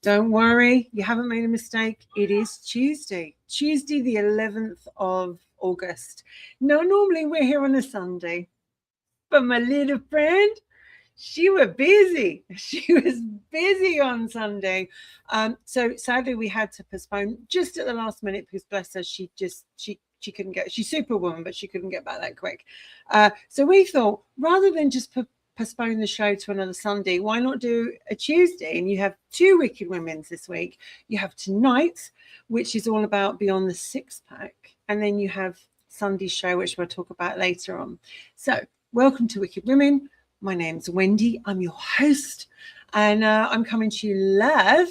Don't worry, you haven't made a mistake. It is Tuesday, the 11th of August. Now, normally we're here on a Sunday, but my little friend, she was busy. She was busy on Sunday. So sadly we had to postpone just at the last minute because bless her, she couldn't get, she's superwoman, but she couldn't get back that quick. So we thought rather than just postpone the show to another Sunday, why not do a Tuesday? And you have two Wicked Women's this week. You have tonight, which is all about Beyond the Sixpack. And then you have Sunday's show, which we'll talk about later on. So welcome to Wicked Women. My name's Wendy. I'm your host. And I'm coming to you live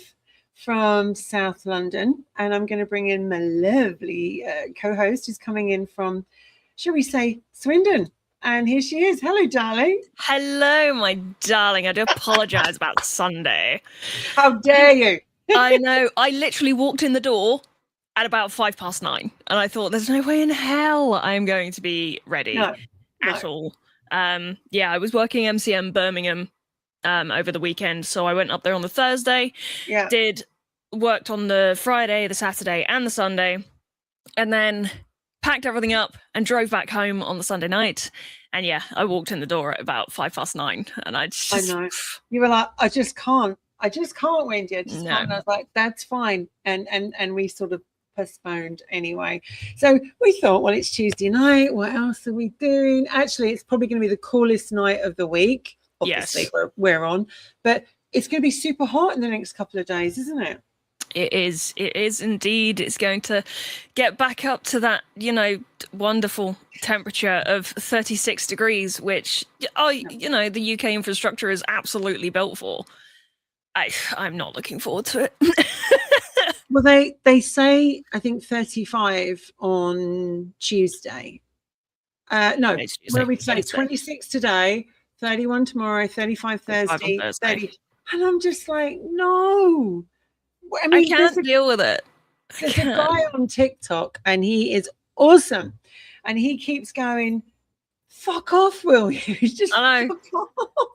from South London. And I'm going to bring in my lovely co-host who's coming in from, shall we say, Swindon. And here she is. Hello, darling. Hello, my darling. I do apologize about Sunday. How dare you? I know. I literally walked in the door at about 9:05. And I thought, there's no way in hell I'm going to be ready at all. Yeah, I was working MCM Birmingham over the weekend. So I went up there on the Thursday. Yeah. Worked on the Friday, the Saturday, and the Sunday. And then packed everything up and drove back home on the Sunday night. And yeah, I walked in the door at about 9:05 and I know. You were like, I just can't, Wendy. I just can't. And I was like, that's fine. And we sort of postponed anyway. So we thought, well, it's Tuesday night. What else are we doing? Actually, it's probably going to be the coolest night of the week. Obviously, yes. we're on. But it's going to be super hot in the next couple of days, isn't it? It is indeed. It's going to get back up to that, wonderful temperature of 36 degrees, which, the UK infrastructure is absolutely built for. I'm not looking forward to it. Well, they say, I think 35 on Tuesday. No, what did we say? 26 today, 31 tomorrow, 35 Thursday, 30. And I'm just like, no. I mean, I can't deal with it. There's a guy on TikTok and he is awesome. And he keeps going, fuck off, will you? Just I know. Fuck off.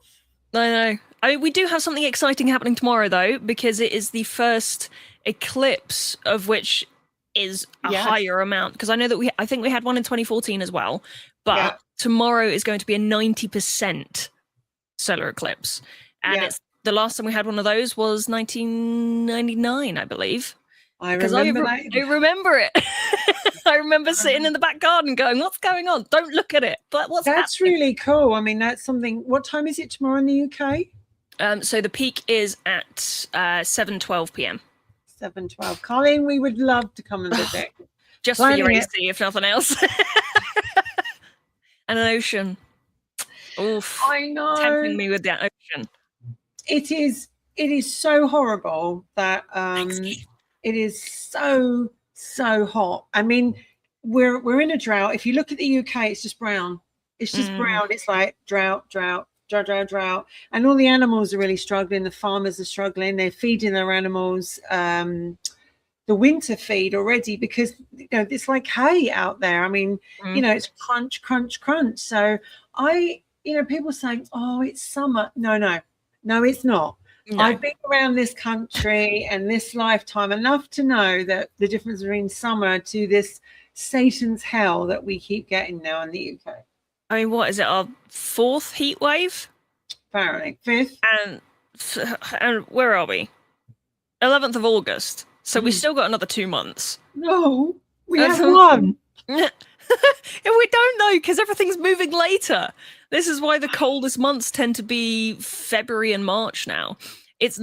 I know. I mean, we do have something exciting happening tomorrow, though, because it is the first eclipse of which is a higher amount. Because I know that I think we had one in 2014 as well. But tomorrow is going to be a 90% solar eclipse. And it's the last time we had one of those was 1999, I believe. I remember it. I remember sitting in the back garden going, what's going on? Don't look at it. But that's happening? Really cool. I mean, that's something. What time is it tomorrow in the UK? So the peak is at 7:12 p.m. 7:12. Colleen, we would love to come and visit. Just for your AC, if nothing else. And an ocean. Oof. I know. Tempting me with that ocean. It is so horrible that it is so hot. I mean, we're in a drought. If you look at the UK, it's just brown. It's just brown. It's like drought. And all the animals are really struggling. The farmers are struggling. They're feeding their animals the winter feed already because it's like hay out there. I mean, it's crunch. So people saying, oh, it's summer. No, it's not. No. I've been around this country and this lifetime enough to know that the difference between summer to this Satan's hell that we keep getting now in the UK. I mean, what is it? Our 4th heat wave? Apparently. 5th. And where are we? 11th of August. So we still got another 2 months. No, we have one. We don't know because everything's moving later. This is why the coldest months tend to be February and March now. It's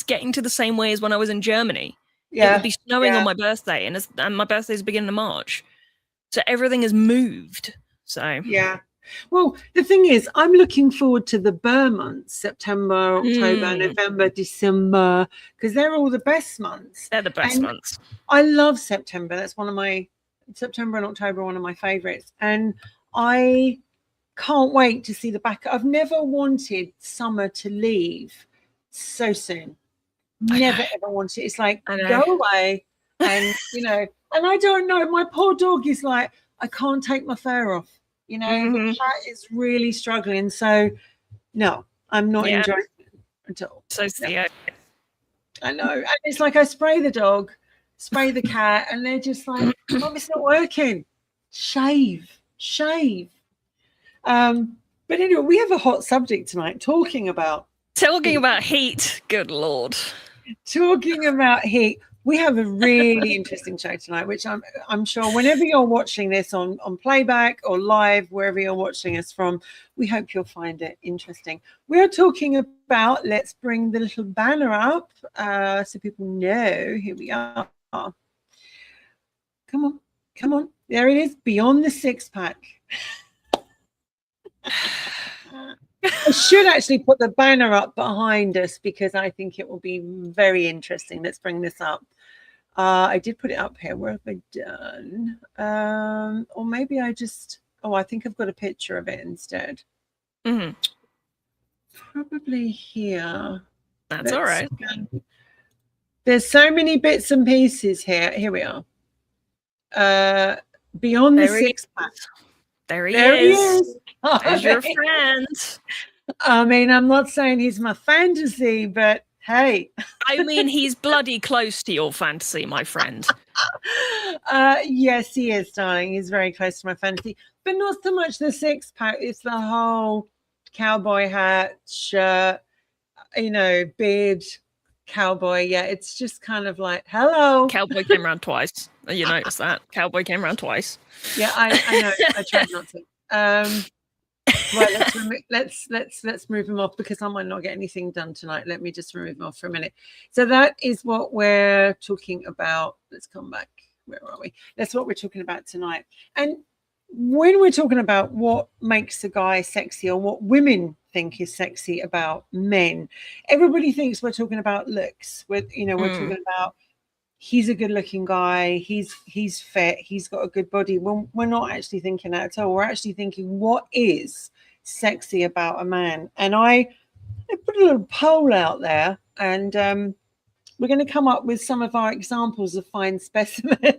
getting to the same way as when I was in Germany. Yeah. It would be snowing on my birthday, and my birthday's the beginning of March. So everything has moved. So yeah. Well, the thing is, I'm looking forward to the Burr months, September, October, November, December, because they're all the best months. They're the best months. I love September. That's September and October are one of my favorites. And I can't wait to see the back. I've never wanted summer to leave so soon. Never ever wanted. It's like, go away. And, and I don't know. My poor dog is like, I can't take my fur off. The cat is really struggling. So, no, I'm not enjoying it at all. So, I know. And it's like I spray the dog, spray the cat, and they're just like, Mom, it's not working. Shave. But anyway, we have a hot subject tonight talking about heat. Good Lord. Talking about heat. We have a really interesting show tonight, which I'm sure whenever you're watching this on playback or live, wherever you're watching us from, we hope you'll find it interesting. We are talking about, let's bring the little banner up so people know. Here we are. Come on. There it is, Beyond the Sixpack. I should actually put the banner up behind us because I think it will be very interesting. Let's bring this up. I did put it up here. Where have I done? Or maybe I just... Oh, I think I've got a picture of it instead. Mm-hmm. Probably here. That's all right. There's so many bits and pieces here. Here we are. Beyond the Sixpack. There he is. There's your friend. I mean, I'm not saying he's my fantasy, but hey. I mean, he's bloody close to your fantasy, my friend. Yes, he is, darling. He's very close to my fantasy. But not so much the six-pack. It's the whole cowboy hat, shirt, beard, cowboy. Yeah, it's just kind of like, hello. Cowboy came around twice. You noticed that? Cowboy came around twice. Yeah, I know. I tried not to. Right, let's move him off because I might not get anything done tonight. Let me just remove him off for a minute. So that is what we're talking about. Let's come back. Where are we? That's what we're talking about tonight. And when we're talking about what makes a guy sexy or what women think is sexy about men, everybody thinks we're talking about looks. We're talking about he's a good-looking guy. He's fit. He's got a good body. We're not actually thinking that at all. We're actually thinking what is sexy about a man. And I put a little poll out there, and we're going to come up with some of our examples of fine specimens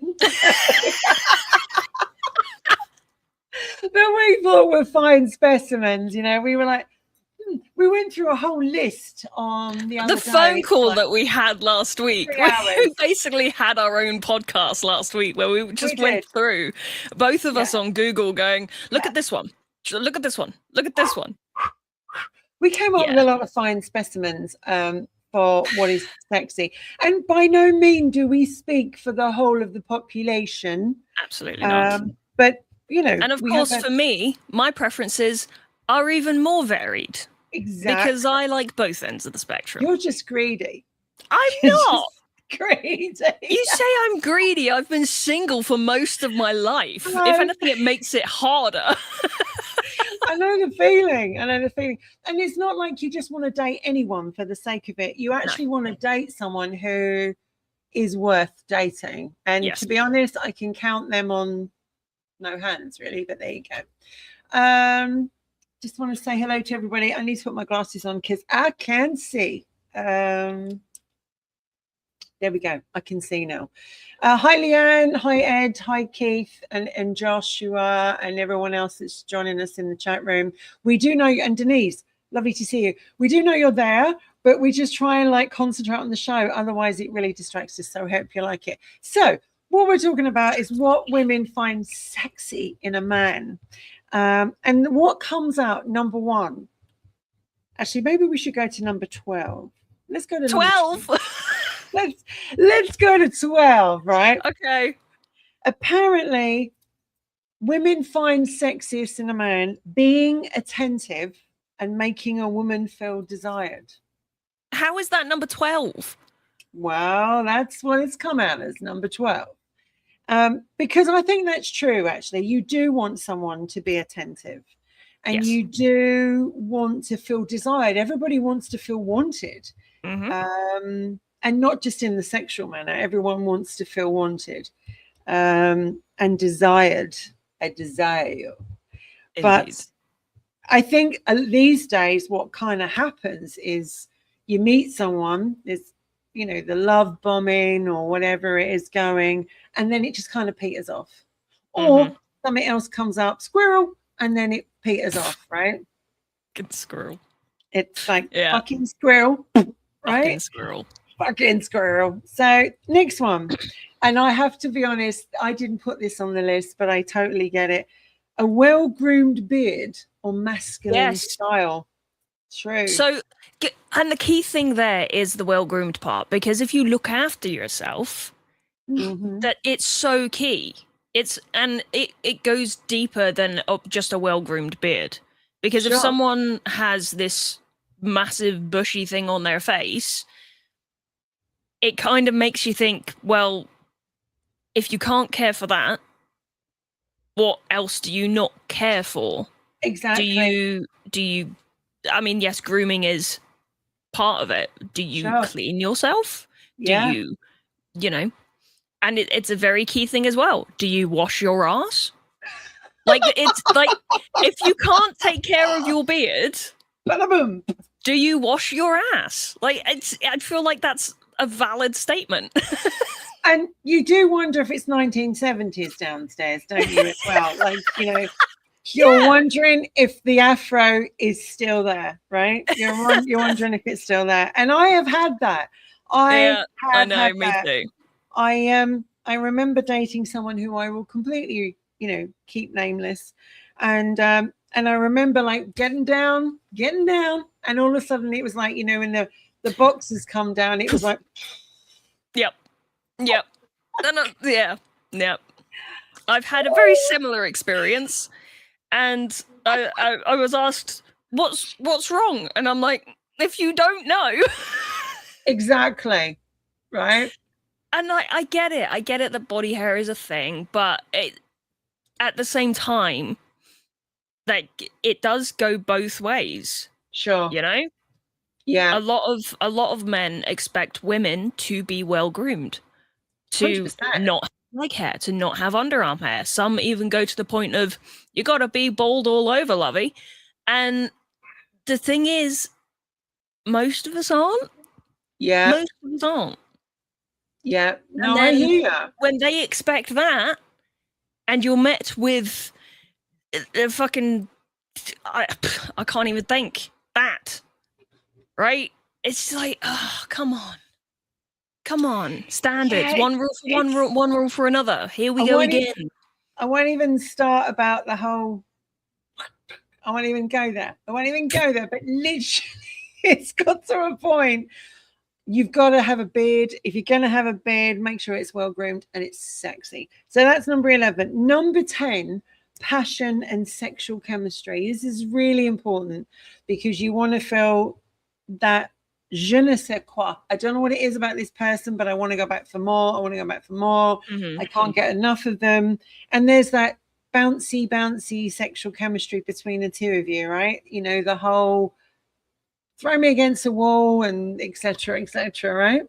that we thought were fine specimens. We were like, we went through a whole list on the phone call that we had last week. We basically had our own podcast last week where we just went through both of us on Google going, look at this one, look at this one, look at this one. We came up with a lot of fine specimens for what is sexy. And by no means do we speak for the whole of the population. Absolutely not. But, and of course, for me, my preferences are even more varied. Exactly. Because I like both ends of the spectrum. You're just greedy. I'm not. Greedy. You say I'm greedy. I've been single for most of my life. If anything, it makes it harder. I know the feeling. And it's not like you just want to date anyone for the sake of it. You actually want to date someone who is worth dating. And to be honest, I can count them on no hands, really. But there you go. Just want to say hello to everybody. I need to put my glasses on because I can see. There we go. I can see now. Hi, Leanne. Hi, Ed. Hi, Keith and Joshua and everyone else that's joining us in the chat room. We do know you, and Denise, lovely to see you. We do know you're there, but we just try and concentrate on the show. Otherwise, it really distracts us. So I hope you like it. So what we're talking about is what women find sexy in a man. And what comes out number one? Actually, maybe we should go to number 12. Let's go to 12. Let's go to 12, right? Okay. Apparently, women find sexiest in a man being attentive and making a woman feel desired. How is that number 12? Well, that's what it's come out as, number 12. Because I think that's true, actually. You do want someone to be attentive and you do want to feel desired. Everybody wants to feel wanted. Mm-hmm. And not just in the sexual manner. Everyone wants to feel wanted and desired. A desire. Indeed. But I think these days what kind of happens is you meet someone, there's the love bombing or whatever it is going, and then it just kind of peters off. Or something else comes up, squirrel, and then it peters off, right? Good squirrel. It's like fucking squirrel, right? Fucking squirrel. Fucking squirrel. So next one. And I have to be honest, I didn't put this on the list, but I totally get it. A well-groomed beard or masculine style. True. So, and the key thing there is the well-groomed part, because if you look after yourself, that it's so key. It goes deeper than just a well-groomed beard. Because if someone has this massive bushy thing on their face, it kind of makes you think, well, if you can't care for that, what else do you not care for? Exactly. Do you I mean, yes, grooming is part of it. Do you clean yourself? Yeah. Do you know, and it's a very key thing as well. Do you wash your ass? Like, it's like, if you can't take care of your beard, Ba-da-boom. Do you wash your ass? Like, I feel like that's a valid statement. And you do wonder if it's 1970s downstairs, don't you, as well? Like, you know, you're wondering if the afro is still there, right? You're wondering if it's still there. And I have had that. I know, me too. I remember dating someone who I will completely, you know, keep nameless. And I remember like getting down, and all of a sudden it was like, you know, when the boxes come down, it was like Yep. I've had a very similar experience, and I was asked, what's wrong? And I'm like, if you don't know. Exactly. Right. And I get it. I get it that body hair is a thing, but at the same time, like, it does go both ways. Sure. You know? Yeah. A lot of men expect women to be well groomed, to 100%. not have leg hair, to not have underarm hair. Some even go to the point of, you gotta be bald all over, lovey. And the thing is, most of us aren't. Yeah. Most of us aren't. Yeah. No, I hear. When they expect that, and you're met with a fucking, I can't even think that. Right? It's like, oh, come on, standards. One rule for another. Here we go again. I won't even start about the whole. I won't even go there. But literally, it's got to a point. You've got to have a beard. If you're going to have a beard, make sure it's well groomed and it's sexy. So that's number 11. Number 10, passion and sexual chemistry. This is really important because you want to feel that je ne sais quoi. I don't know what it is about this person, but I want to go back for more. I can't get enough of them. And there's that bouncy sexual chemistry between the two of you, right? You know, the whole throw me against the wall and etc., right?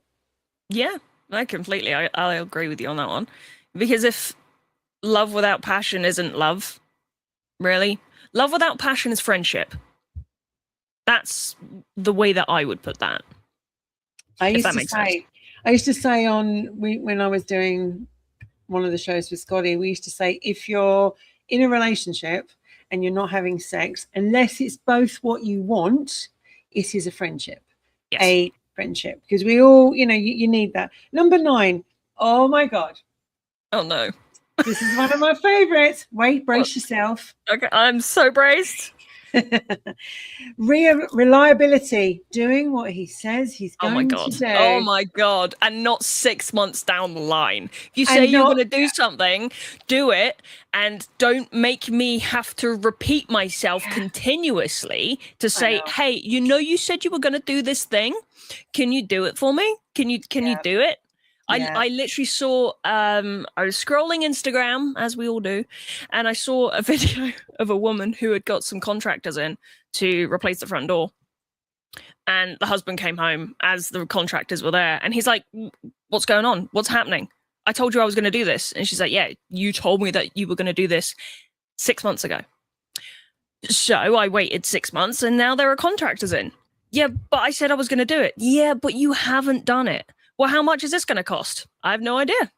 Yeah, I completely. I agree with you on that one. Because if love without passion isn't love, really, love without passion is friendship. That's the way that I would put that. I used to say when I was doing one of the shows with Scotty, we used to say, if you're in a relationship and you're not having sex, unless it's both what you want, it is a friendship. Yes. A friendship. Because we all, you know, you need that. Number 9. Oh my God. Oh no. This is one of my favorites. Wait, brace yourself. Okay, I'm so braced. Reliability, doing what he says he's going to do. Oh my God. And not 6 months down the line. If you say you're going to do something, do it, and don't make me have to repeat myself continuously to say, hey, you said you were going to do this thing. Can you do it for me? Can you do it? I literally saw, I was scrolling Instagram, as we all do, and I saw a video of a woman who had got some contractors in to replace the front door. And the husband came home as the contractors were there, and he's like, what's going on? What's happening? I told you I was going to do this. And she's like, yeah, you told me that you were going to do this 6 months ago. So I waited 6 months, and now there are contractors in. Yeah, but I said I was going to do it. Yeah, but you haven't done it. Well, how much is this going to cost? I have no idea.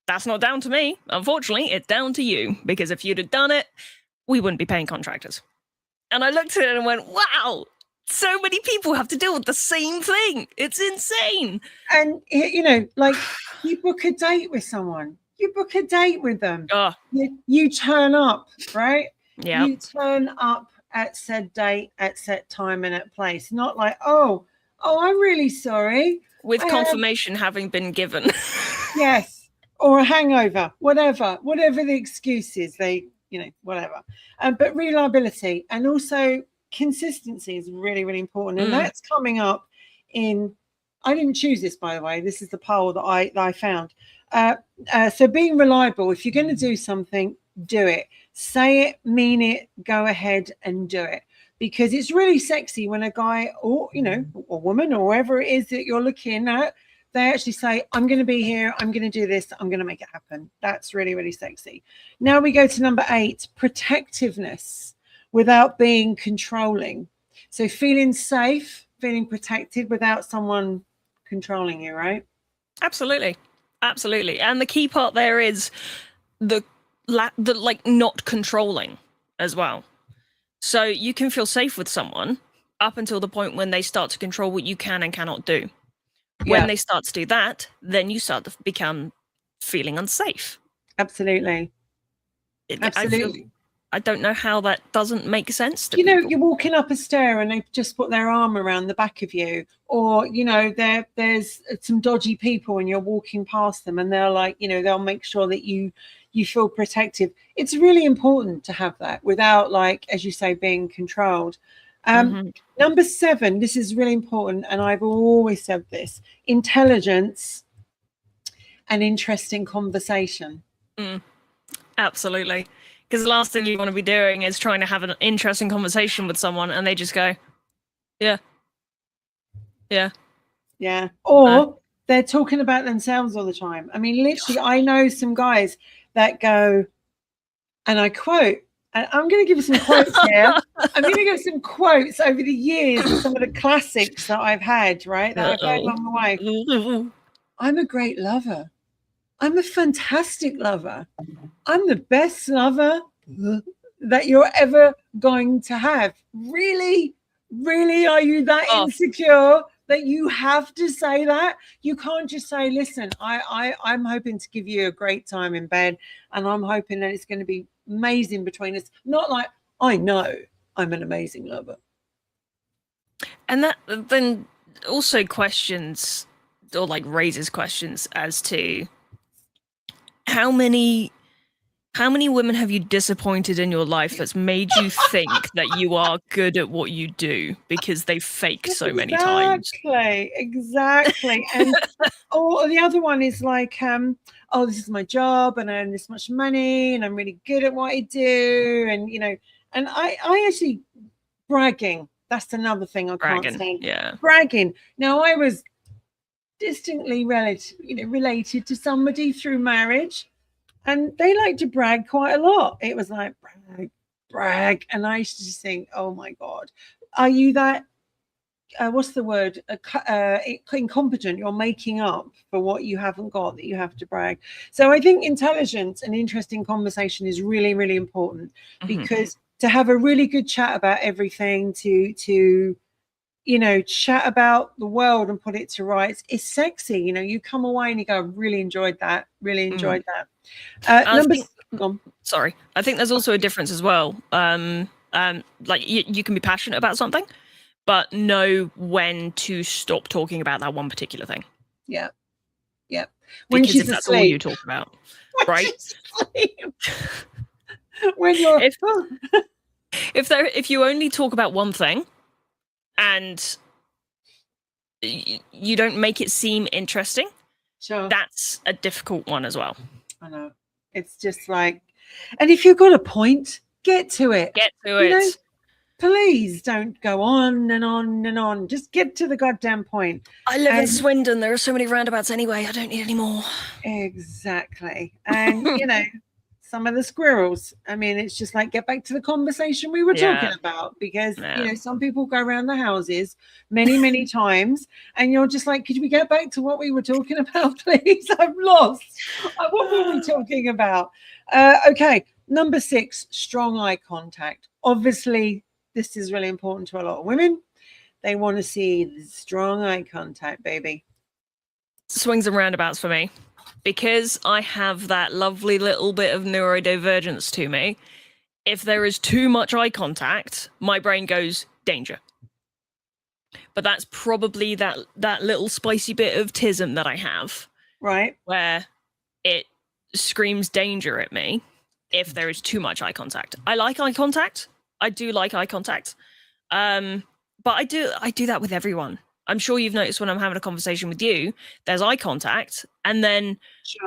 That's not down to me. Unfortunately, it's down to you, because if you'd have done it, we wouldn't be paying contractors. And I looked at it and went, wow, So many people have to deal with the same thing. It's insane. And like you book a date with someone, you book a date with them. You turn up, right? Yeah. You turn up at said date, at set time and at place. Not like, oh, I'm really sorry. With confirmation having been given. Yes. Or a hangover, whatever the excuse is, whatever. But reliability and also consistency is really, really important. And that's coming up in, I didn't choose this, by the way. This is the poll that I found. So being reliable, if you're going to do something, do it. Say it, mean it, go ahead and do it. Because it's really sexy when a guy or, or woman or whoever it is that you're looking at, they actually say, I'm going to be here. I'm going to do this. I'm going to make it happen. That's really, really sexy. Now we go to number 8, protectiveness without being controlling. So feeling safe, feeling protected without someone controlling you, right? Absolutely. Absolutely. And the key part there is the like not controlling as well. So you can feel safe with someone up until the point when they start to control what you can and cannot do. When they start to do that, then you start to become feeling unsafe. Absolutely. Absolutely. I don't know how that doesn't make sense to people. You're walking up a stair and they've just put their arm around the back of you, or there's some dodgy people and you're walking past them and they're like, they'll make sure that you feel protective. It's really important to have that without, like, as you say, being controlled. Number 7, this is really important, and I've always said this: intelligence and interesting conversation. Absolutely. Because the last thing you want to be doing is trying to have an interesting conversation with someone and they just go, yeah. Or they're talking about themselves all the time. I mean, literally, I know some guys that go, and I quote, and I'm going to give you some quotes here. I'm going to give some quotes over the years of some of the classics that I've had, right, that I've heard along the way. I'm a great lover. I'm a fantastic lover. I'm the best lover that you're ever going to have. Really? Really? Are you that insecure that you have to say that? You can't just say, listen, I'm hoping to give you a great time in bed and I'm hoping that it's going to be amazing between us. Not like, I know I'm an amazing lover. And that then also questions, or like raises questions as to how many women have you disappointed in your life that's made you think that you are good at what you do because they fake so many times? Exactly. And the other one is like, this is my job and I earn this much money and I'm really good at what I do. And, and I actually, bragging, that's another thing I can't stand. Yeah. Bragging. Now, I was distantly related to somebody through marriage, and they like to brag quite a lot. It was like, brag. And I used to just think, oh my God, are you that, what's the word? Incompetent. You're making up for what you haven't got, that you have to brag. So I think intelligence and interesting conversation is really, really important, because to have a really good chat about everything, to chat about the world and put it to rights, is sexy. You come away and you go, really enjoyed that. Sorry, I think there's also a difference as well. Like you can be passionate about something, but know when to stop talking about that one particular thing. Yeah. When because if that's all you talk about, right? When you're if you only talk about one thing and you don't make it seem interesting, sure, that's a difficult one as well. I know. It's just like, and if you've got a point, get to it. Please don't go on and on and on. Just get to the goddamn point. I live in Swindon. There are so many roundabouts anyway. I don't need any more. Exactly. And, some of the squirrels, I mean, it's just like, get back to the conversation we were talking about, because, some people go around the houses many, many times and you're just like, could we get back to what we were talking about, please? I'm lost. What were we talking about? Okay. Number 6, strong eye contact. Obviously, this is really important to a lot of women. They want to see strong eye contact, baby. Swings and roundabouts for me. Because I have that lovely little bit of neurodivergence to me, if there is too much eye contact, my brain goes, danger. But that's probably that little spicy bit of tism that I have. Right. Where it screams danger at me if there is too much eye contact. I like eye contact. I do like eye contact. But I do that with everyone. I'm sure you've noticed when I'm having a conversation with you, there's eye contact, and then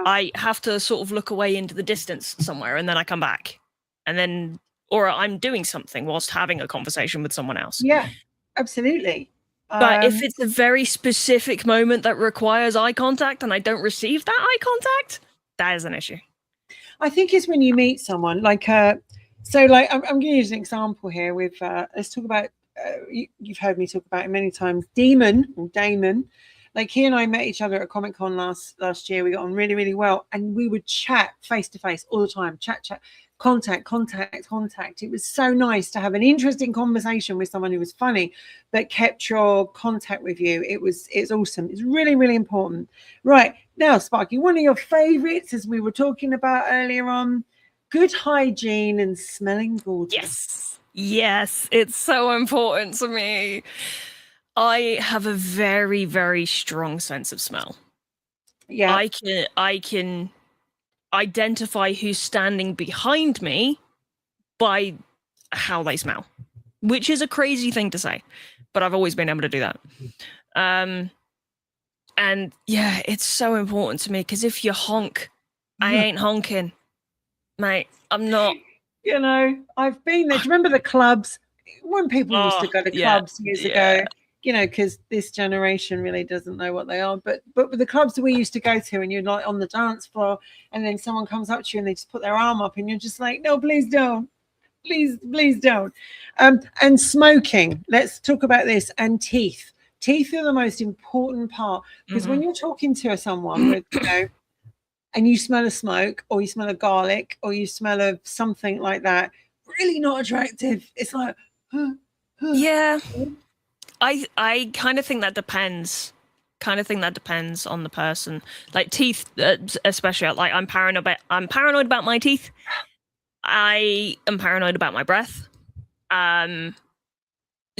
I have to sort of look away into the distance somewhere, and then I come back. And then, or I'm doing something whilst having a conversation with someone else. Yeah, absolutely. But if it's a very specific moment that requires eye contact and I don't receive that eye contact, that is an issue. I think it's when you meet someone like, so like I'm going to use an example here with, let's talk about, you've heard me talk about it many times, Damon. Like he and I met each other at Comic-Con last year. We got on really, really well. And we would chat face to face all the time, chat, contact. It was so nice to have an interesting conversation with someone who was funny, but kept your contact with you. It's awesome. It's really, really important. Right now, Sparky, one of your favorites, as we were talking about earlier on, good hygiene and smelling gorgeous. Yes, it's so important to me. I have a very, very strong sense of smell. Yeah. I can identify who's standing behind me by how they smell, which is a crazy thing to say, but I've always been able to do that. And yeah, it's so important to me because if you honk, I ain't honking, mate. I'm not. You know, I've been there. Do you remember the clubs when people used to go to clubs years ago? You know, because this generation really doesn't know what they are. But with the clubs that we used to go to, and you're like on the dance floor, and then someone comes up to you and they just put their arm up, and you're just like, no, please don't. Please don't. And smoking. Let's talk about this. And teeth. Teeth are the most important part because when you're talking to someone with, you know, and you smell of smoke or you smell of garlic or you smell of something like that, really not attractive. It's like, yeah. I kind of think that depends. Kind of think that depends on the person. Like teeth, especially. Like I'm paranoid about my teeth. I am paranoid about my breath.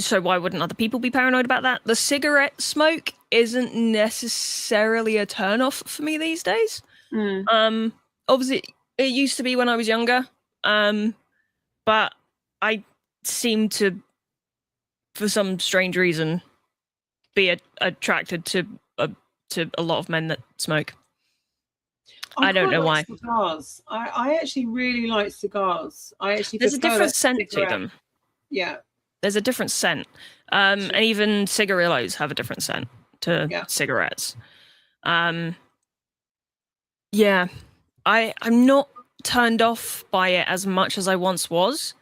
So why wouldn't other people be paranoid about that? The cigarette smoke isn't necessarily a turn-off for me these days. Obviously, it used to be when I was younger. But I seem to, for some strange reason, be attracted to a lot of men that smoke. I don't know why. Cigars. I actually really like cigars. There's a different scent to them. Yeah. There's a different scent. And even cigarillos have a different scent to cigarettes. Yeah. I'm not turned off by it as much as I once was.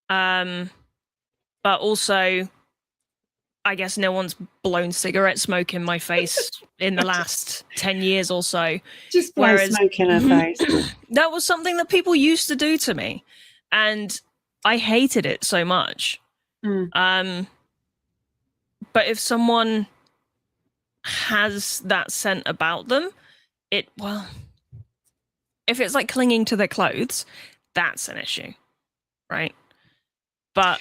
But also, I guess no one's blown cigarette smoke in my face in the last 10 years or so. Just blow smoke in her face. That was something that people used to do to me. And I hated it so much. But if someone has that scent about them, if it's like clinging to their clothes, that's an issue, right? But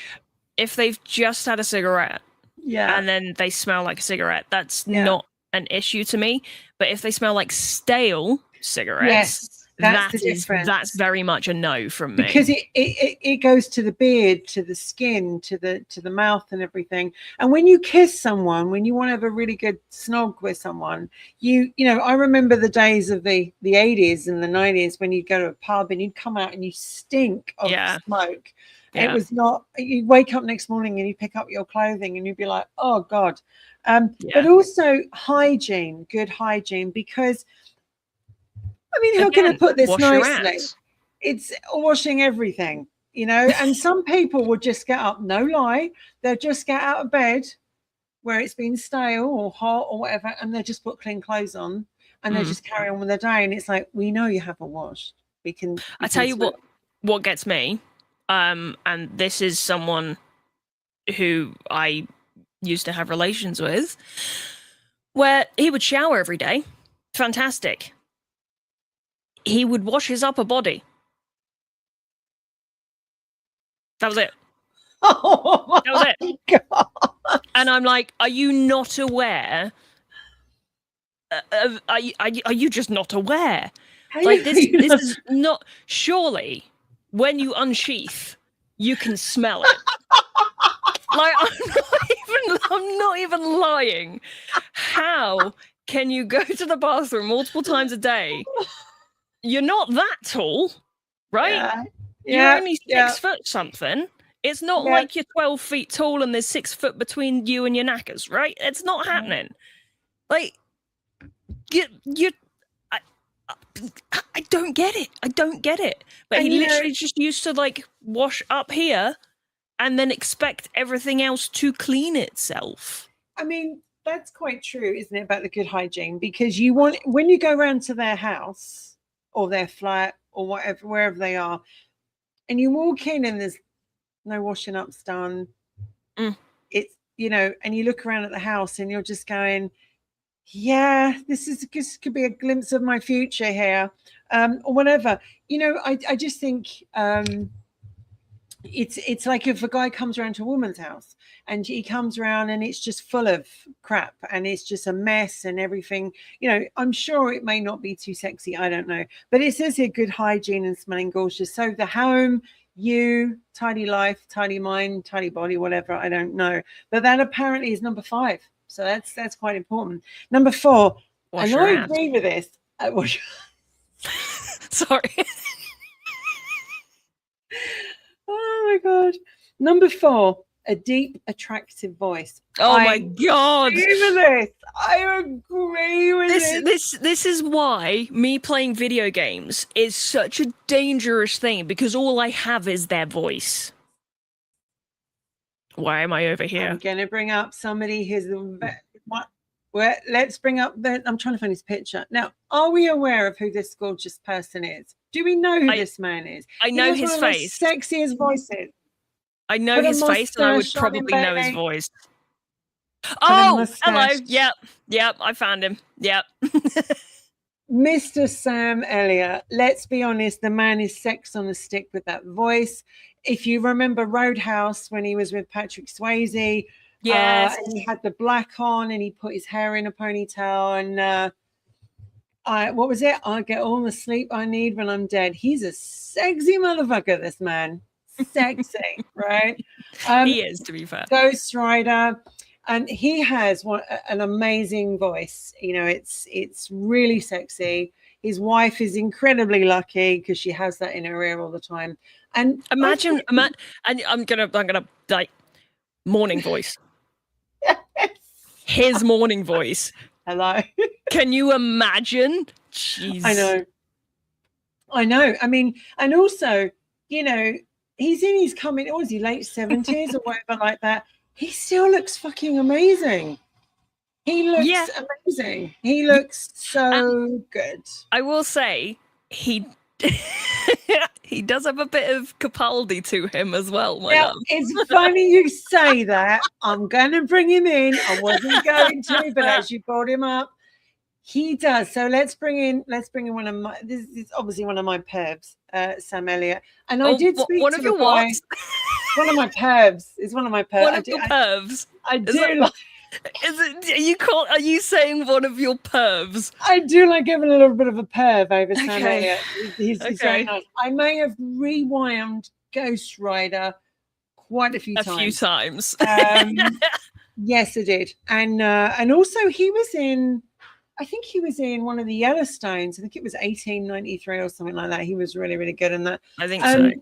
if they've just had a cigarette and then they smell like a cigarette, that's not an issue to me. But if they smell like stale cigarettes, that's very much a no from me. Because it goes to the beard, to the skin, to the mouth and everything. And when you kiss someone, when you want to have a really good snog with someone, you know, I remember the days of the 80s and the 90s when you'd go to a pub and you'd come out and you stink of smoke. It was not, you wake up next morning and you pick up your clothing and you'd be like, oh God. But also hygiene, good hygiene, because I mean, how can I put this nicely? It's washing everything, you know, and some people would just get up, no lie, they'll just get out of bed where it's been stale or hot or whatever, and they'll just put clean clothes on and they'll just carry on with their day. And it's like, we know you haven't washed. I tell you what gets me, and this is someone who I used to have relations with, where he would shower every day. Fantastic. He would wash his upper body. That was it. Oh, that was it. God. And I'm like, are you not aware? Are you just not aware? Like, this is not. Surely, when you unsheath, you can smell it. Like, I'm not even lying. How can you go to the bathroom multiple times a day? You're not that tall, right? You're only 6 foot something. It's not like you're 12 feet tall and there's 6 foot between you and your knackers, right? It's not happening. Like, I don't get it. I don't get it. But he literally just used to like wash up here and then expect everything else to clean itself. I mean, that's quite true, isn't it, about the good hygiene? Because you want, when you go around to their house or their flat or whatever, wherever they are, and you walk in and there's no washing up's done. It's, you know, and you look around at the house and you're just going, yeah, this could be a glimpse of my future here, or whatever. You know, I just think it's like if a guy comes around to a woman's house and he comes around and it's just full of crap and it's just a mess and everything. You know, I'm sure it may not be too sexy, I don't know, but it says here good hygiene and smelling gorgeous. So the home, you, tidy life, tidy mind, tidy body, whatever, I don't know, but that apparently is number 5. So that's quite important. Number 4, and I agree with this. Sorry. Oh my God. Number 4, a deep, attractive voice. Oh my God. I agree with this. I agree with this. This is why me playing video games is such a dangerous thing, because all I have is their voice. Why am I over here? I'm going to bring up somebody who's let's bring up I'm trying to find his picture. Now, are we aware of who this gorgeous person is? Do we know who this man is? I know his face. Sexiest voices. I know his face, and I would probably know his voice. Oh, hello. Yep, I found him. Yep. Mr. Sam Elliott. Let's be honest, the man is sex on a stick with that voice. If you remember Roadhouse, when he was with Patrick Swayze, yes, and he had the black on and he put his hair in a ponytail, and what was it? I get all the sleep I need when I'm dead. He's a sexy motherfucker, this man. Sexy, right? He is, to be fair. Ghost Rider. And he has an amazing voice. You know, it's really sexy. His wife is incredibly lucky because she has that in her ear all the time. And imagine, and I'm gonna like morning voice. Yes. His morning voice. Hello. Can you imagine? Jeez. I know. I mean, and also, you know, he's in his what was he, late 70s or whatever like that. He still looks fucking amazing. He looks amazing. He looks so good. I will say he does have a bit of Capaldi to him as well. Now, it's funny you say that. I'm going to bring him in. I wasn't going to, but as you brought him up, he does. So let's bring in one of my. This is obviously one of my pervs, Sam Elliott, and I did speak one to of your guy, what? One of my pervs is one of my pervs. One of your pervs. I do like. Is it? Are you saying one of your pervs? I do like giving a little bit of a perv over Sam Elliott. He's very nice. I may have rewound Ghost Rider quite a few times. Yes, I did, and also he was in. I think he was in one of the Yellowstones. I think it was 1893 or something like that. He was really, really good in that. I think so.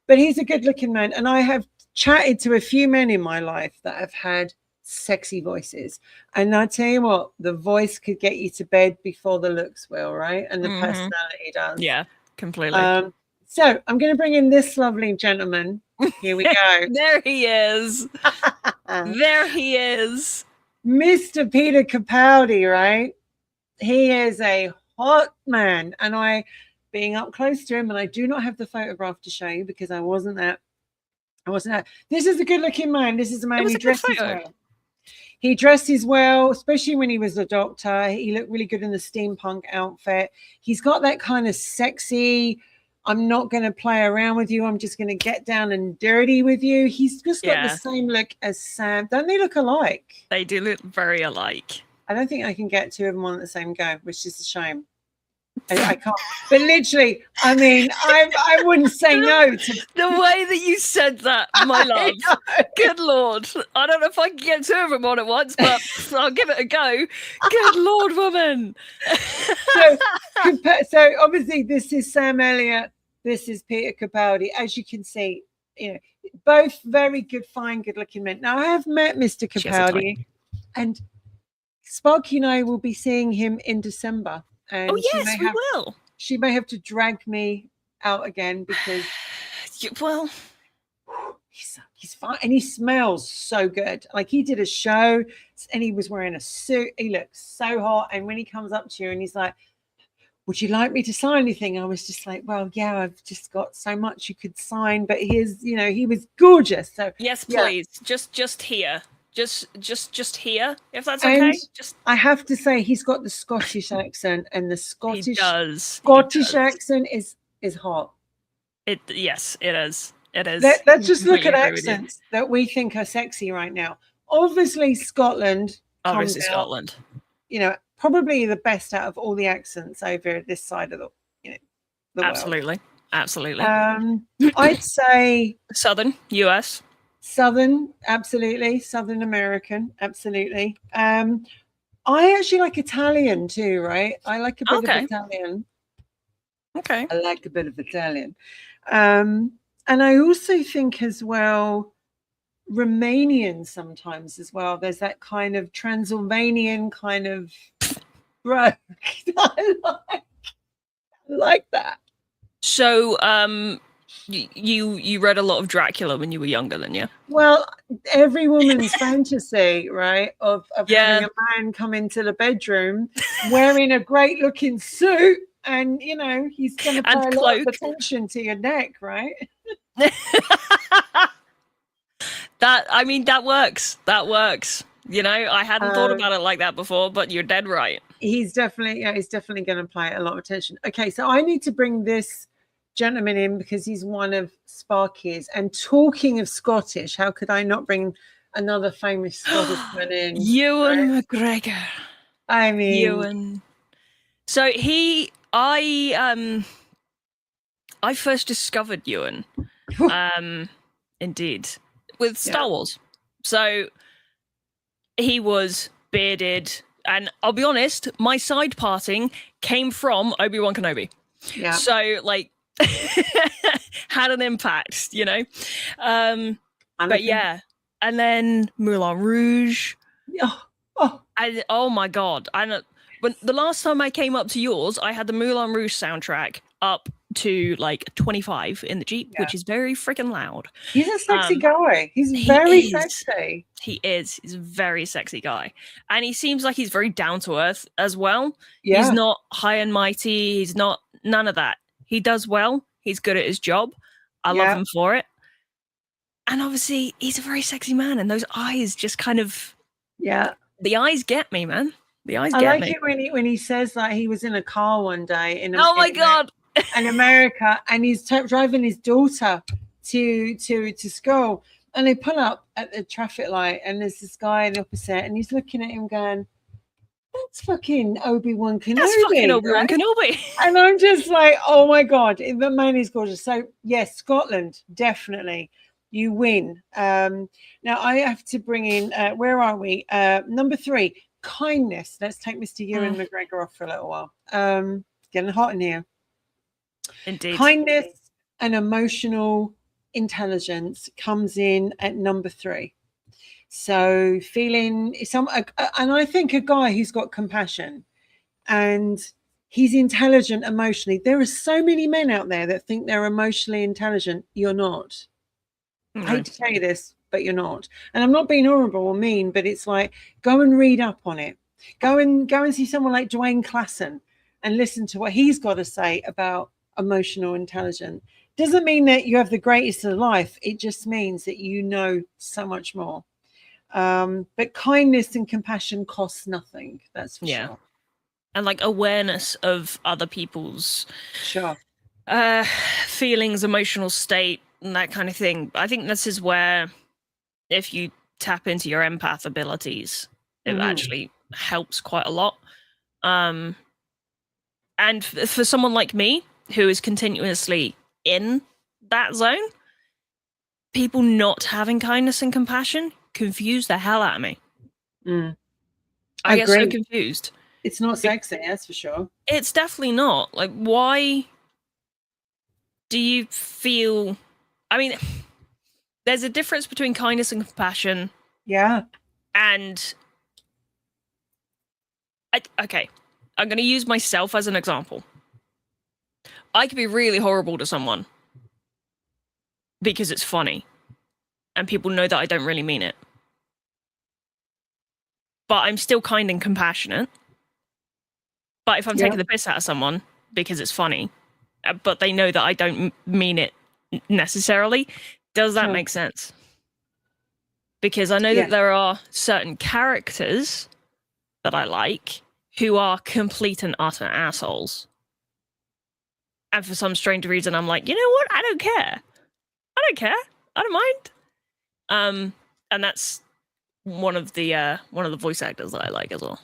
But he's a good-looking man, and I have chatted to a few men in my life that have had sexy voices, and I tell you what, the voice could get you to bed before the looks will, right? And the personality does. Yeah, completely. So I'm going to bring in this lovely gentleman. Here we go. There he is. There he is. Mr. Peter Capaldi, right? He is a hot man, and I, being up close to him, and I do not have the photograph to show you because I wasn't that. This is a good-looking man. This is a man who dresses well. He dresses well, especially when he was a doctor. He looked really good in the steampunk outfit. He's got that kind of sexy, I'm not going to play around with you. I'm just going to get down and dirty with you. He's just got the same look as Sam. Don't they look alike? They do look very alike. I don't think I can get two of them on at the same go, which is a shame. I can't. But literally, I mean, I wouldn't say no to the way that you said that, my love. Good Lord. I don't know if I can get two of them on at once, but I'll give it a go. Good Lord, woman. So obviously this is Sam Elliott. This is Peter Capaldi. As you can see, you know, both very good, fine, good-looking men. Now, I have met Mr. Capaldi, and Sparky and I will be seeing him in December. And oh yes, we will. She may have to drag me out again because, well, he's fine and he smells so good. Like he did a show and he was wearing a suit. He looks so hot. And when he comes up to you and he's like, "Would you like me to sign anything?" I was just like, "Well, yeah, I've just got so much you could sign." But he was gorgeous. So yes, please, just here. Just here, if that's okay. I have to say, he's got the Scottish accent, and the Scottish accent is hot. Yes, it is. It is. Let's just look at accents that we think are sexy right now. Obviously, Scotland. Obviously, Scotland. You know, probably the best out of all the accents over this side of the absolutely, world. Absolutely. I'd say Southern US. Southern, absolutely. Southern American, absolutely. I actually like Italian too, right? I like a bit of Italian. Okay. I like a bit of Italian. And I also think as well, Romanian sometimes as well. There's that kind of Transylvanian kind of brogue. I like that. So, you read a lot of Dracula when you were younger, then, yeah? Well, every woman's fantasy, right, of having a man come into the bedroom wearing a great looking suit, and you know he's going to pay a lot of attention to your neck, right? That works. That works. You know, I hadn't thought about it like that before, but you're dead right. He's definitely going to pay a lot of attention. Okay, so I need to bring this gentleman in because he's one of Sparky's. And talking of Scottish, how could I not bring another famous Scottishman in? Ewan McGregor. I mean, Ewan. So I first discovered Ewan, indeed, with Star Wars. So he was bearded, and I'll be honest, my side parting came from Obi-Wan Kenobi. Yeah. So like. Had an impact, you know. But yeah, and then Moulin Rouge. Oh my god! When the last time I came up to yours, I had the Moulin Rouge soundtrack up to like 25 in the Jeep, which is very freaking loud. He's a sexy guy. He's very sexy. He is. He's a very sexy guy, and he seems like he's very down to earth as well. Yeah. He's not high and mighty. He's not none of that. He does well. He's good at his job. I love him for it. And obviously, he's a very sexy man. And those eyes just kind of... Yeah. The eyes get me, man. The eyes get me. I like it when he says that he was in a car one day in God. in America, and he's driving his daughter to school. And they pull up at the traffic light, and there's this guy in the opposite, and he's looking at him going... That's fucking Obi-Wan Kenobi. That's fucking Obi-Wan Kenobi. And I'm just like, oh my God, the man is gorgeous. So yes, Scotland, definitely. You win. Now I have to bring in, where are we? Number 3, kindness. Let's take Mr. Ewan McGregor off for a little while. Getting hot in here. Indeed. Kindness and emotional intelligence comes in at number 3. So feeling and I think a guy who's got compassion and he's intelligent emotionally. There are so many men out there that think they're emotionally intelligent. You're not. I hate to tell you this, but you're not. And I'm not being horrible or mean, but it's like, go and read up on it. Go and see someone like Dwayne Classen and listen to what he's got to say about emotional intelligence. Doesn't mean that you have the greatest of life. It just means that you know so much more. But kindness and compassion costs nothing. That's for sure. And like awareness of other people's feelings, emotional state, and that kind of thing. I think this is where, if you tap into your empath abilities, it actually helps quite a lot. And for someone like me, who is continuously in that zone, people not having kindness and compassion confuse the hell out of me. I get so confused. It's not sexy, that's for sure. It's definitely not. Like, why do you feel... I mean, there's a difference between kindness and compassion. Yeah. And... okay, I'm going to use myself as an example. I could be really horrible to someone because it's funny. And people know that I don't really mean it. But I'm still kind and compassionate. But if I'm taking the piss out of someone because it's funny, but they know that I don't mean it necessarily, does that make sense? Because I know that there are certain characters that I like who are complete and utter assholes. And for some strange reason, I'm like, you know what? I don't care. I don't care. I don't mind. And that's one of the voice actors that I like as well.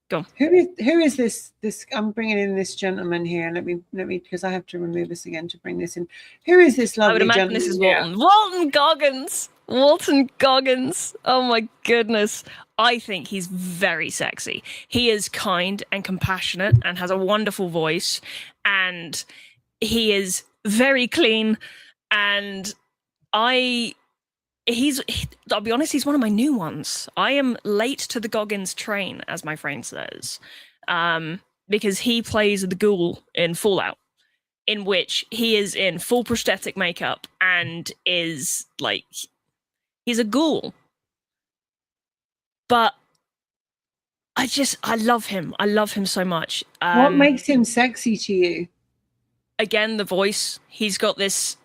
Go. Who is this? I'm bringing in this gentleman here. Let me because I have to remove this again to bring this in. Who is this lovely gentleman? I would imagine this is Walton. Walton Goggins. Walton Goggins. Oh my goodness. I think he's very sexy. He is kind and compassionate and has a wonderful voice, and he is very clean, and I'll be honest, he's one of my new ones. I am late to the Goggins train, as my friend says, because he plays the ghoul in Fallout, in which he is in full prosthetic makeup and is like, he's a ghoul. But I love him. I love him so much. What makes him sexy to you? Again, the voice. He's got this...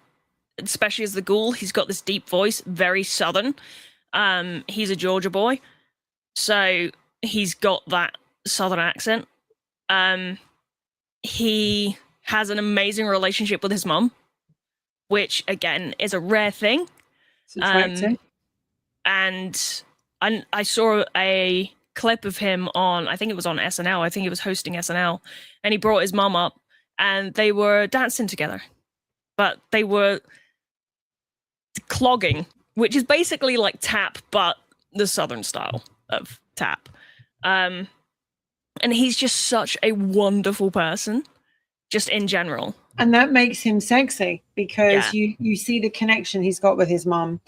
especially as the ghoul, he's got this deep voice, very southern. He's a Georgia boy, so he's got that southern accent. He has an amazing relationship with his mum, which again is a rare thing. And I saw a clip of him on, I think it was on SNL. I think he was hosting SNL, and he brought his mum up, and they were dancing together, but they were clogging, which is basically like tap, but the southern style of tap. And he's just such a wonderful person, just in general. And that makes him sexy because you see the connection he's got with his mum.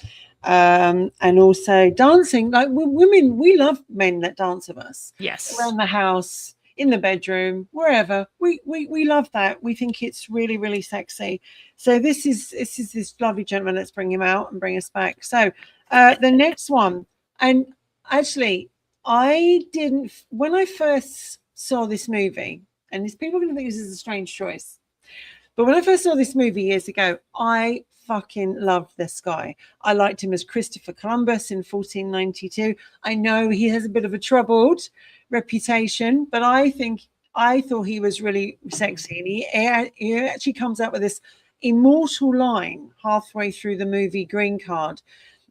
And also dancing. Like women, we love men that dance with us. Yes. Around the house, in the bedroom, wherever. We love that. We think it's really, really sexy. So this is this lovely gentleman. Let's bring him out and bring us back. So the next one, and actually I didn't, when I first saw this movie, and these people are going to think this is a strange choice, but when I first saw this movie years ago, I fucking loved this guy. I liked him as Christopher Columbus in 1492. I know he has a bit of a troubled reputation, but I thought he was really sexy. And he actually comes out with this immortal line halfway through the movie Green Card,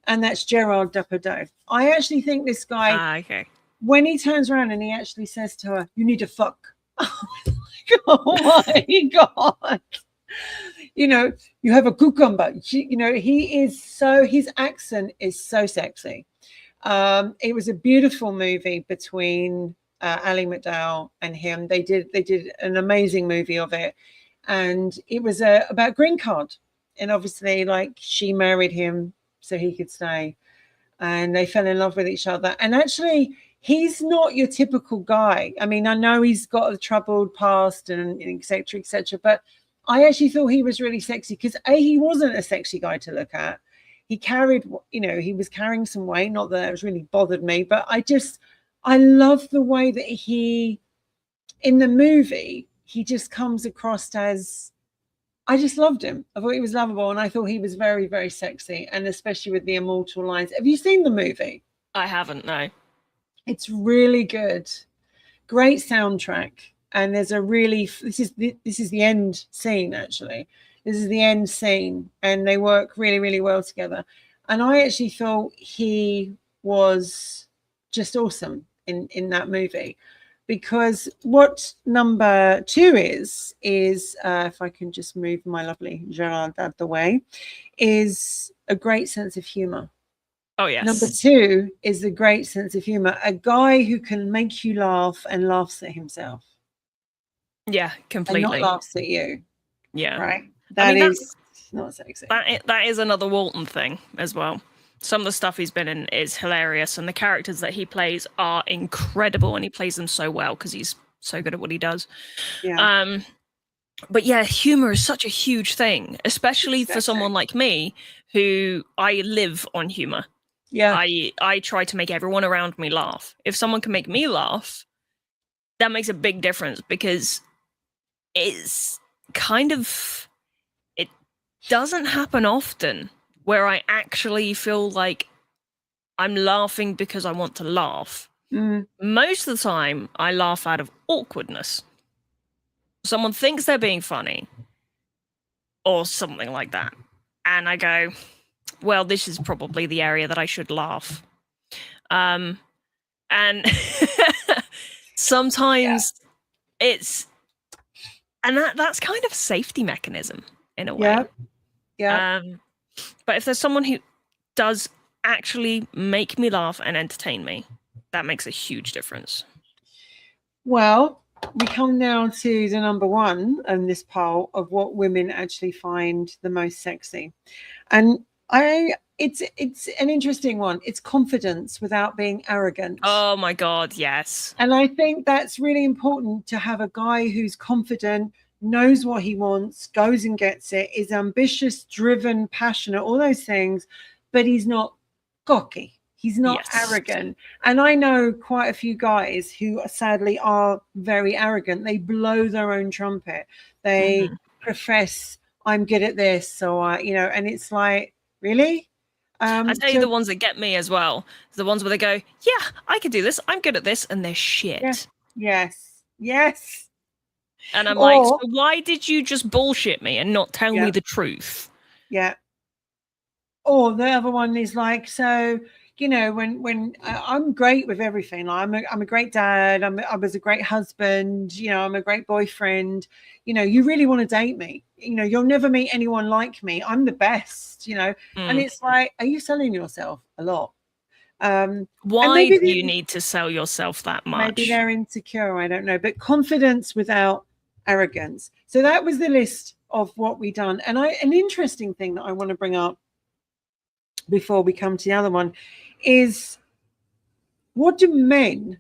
and that's Gerard Depardieu. I actually think this guy, when he turns around and he actually says to her, "You need to fuck." Oh my God. You know, you have a cucumber. You know, his accent is so sexy. It was a beautiful movie between Ally McDowell and him. They did an amazing movie of it, and it was about Green Card. And obviously, like, she married him so he could stay, and they fell in love with each other. And actually, he's not your typical guy. I mean, I know he's got a troubled past and etc. etc. But I actually thought he was really sexy because he wasn't a sexy guy to look at. He carried, you know, he was carrying some weight. Not that it was really bothered me, but I love the way that he, in the movie, he just comes across as, I just loved him. I thought he was lovable, and I thought he was very, very sexy, and especially with the immortal lines. Have you seen the movie? I haven't, no. It's really good. Great soundtrack. And there's a really, this is the end scene, actually. This is the end scene, and they work really, really well together. And I actually thought he was just awesome in that movie, because what number 2 is if I can just move my lovely Gerard out the way, is a great sense of humor. Oh, yes. Number 2 is a great sense of humor. A guy who can make you laugh and laughs at himself. Yeah, completely. And not laughs at you. Yeah. Right. That is not sexy. That is another Walton thing as well. Some of the stuff he's been in is hilarious, and the characters that he plays are incredible, and he plays them so well because he's so good at what he does. Yeah. But yeah, humor is such a huge thing, especially for someone like me, who I live on humor. Yeah. I try to make everyone around me laugh. If someone can make me laugh, that makes a big difference, because it's kind of, it doesn't happen often where I actually feel like I'm laughing because I want to laugh. Most of the time, I laugh out of awkwardness. Someone thinks they're being funny, or something like that, and I go, well, this is probably the area that I should laugh. And sometimes it's, and that's kind of a safety mechanism in a way. Yeah. But if there's someone who does actually make me laugh and entertain me, that makes a huge difference. Well, we come now to the number 1 in this poll of what women actually find the most sexy. And it's an interesting one. It's confidence without being arrogant. Oh my God, yes. And I think that's really important, to have a guy who's confident, knows what he wants, goes and gets it, is ambitious, driven, passionate, all those things, but he's not cocky. He's not arrogant. And I know quite a few guys who sadly are very arrogant. They blow their own trumpet. They profess, I'm good at this. So and it's like, really? I tell you, the ones that get me as well, the ones where they go, yeah, I can do this, I'm good at this, and they're shit. Yes. And I'm like, so why did you just bullshit me and not tell me the truth? Yeah. Or the other one is like, so, when I'm great with everything, like I'm a great dad, I was a great husband, I'm a great boyfriend, you really want to date me, you'll never meet anyone like me, I'm the best, and it's like, are you selling yourself a lot? Why do you need to sell yourself that much? Maybe they're insecure, I don't know, but confidence without arrogance. So that was the list of what we done. And an interesting thing that I want to bring up before we come to the other one is, what do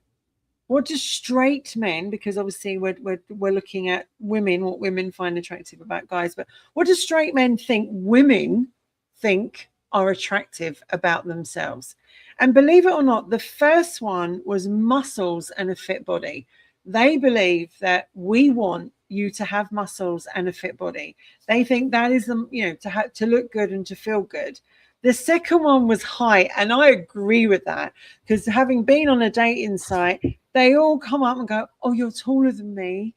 straight men, because obviously we're looking at women, what women find attractive about guys, but what do straight men think women think are attractive about themselves? And believe it or not, the first one was muscles and a fit body. They believe that we want you to have muscles and a fit body. They think that is to look good and to feel good. The second one was height, and I agree with that, because having been on a dating site, they all come up and go, oh, you're taller than me.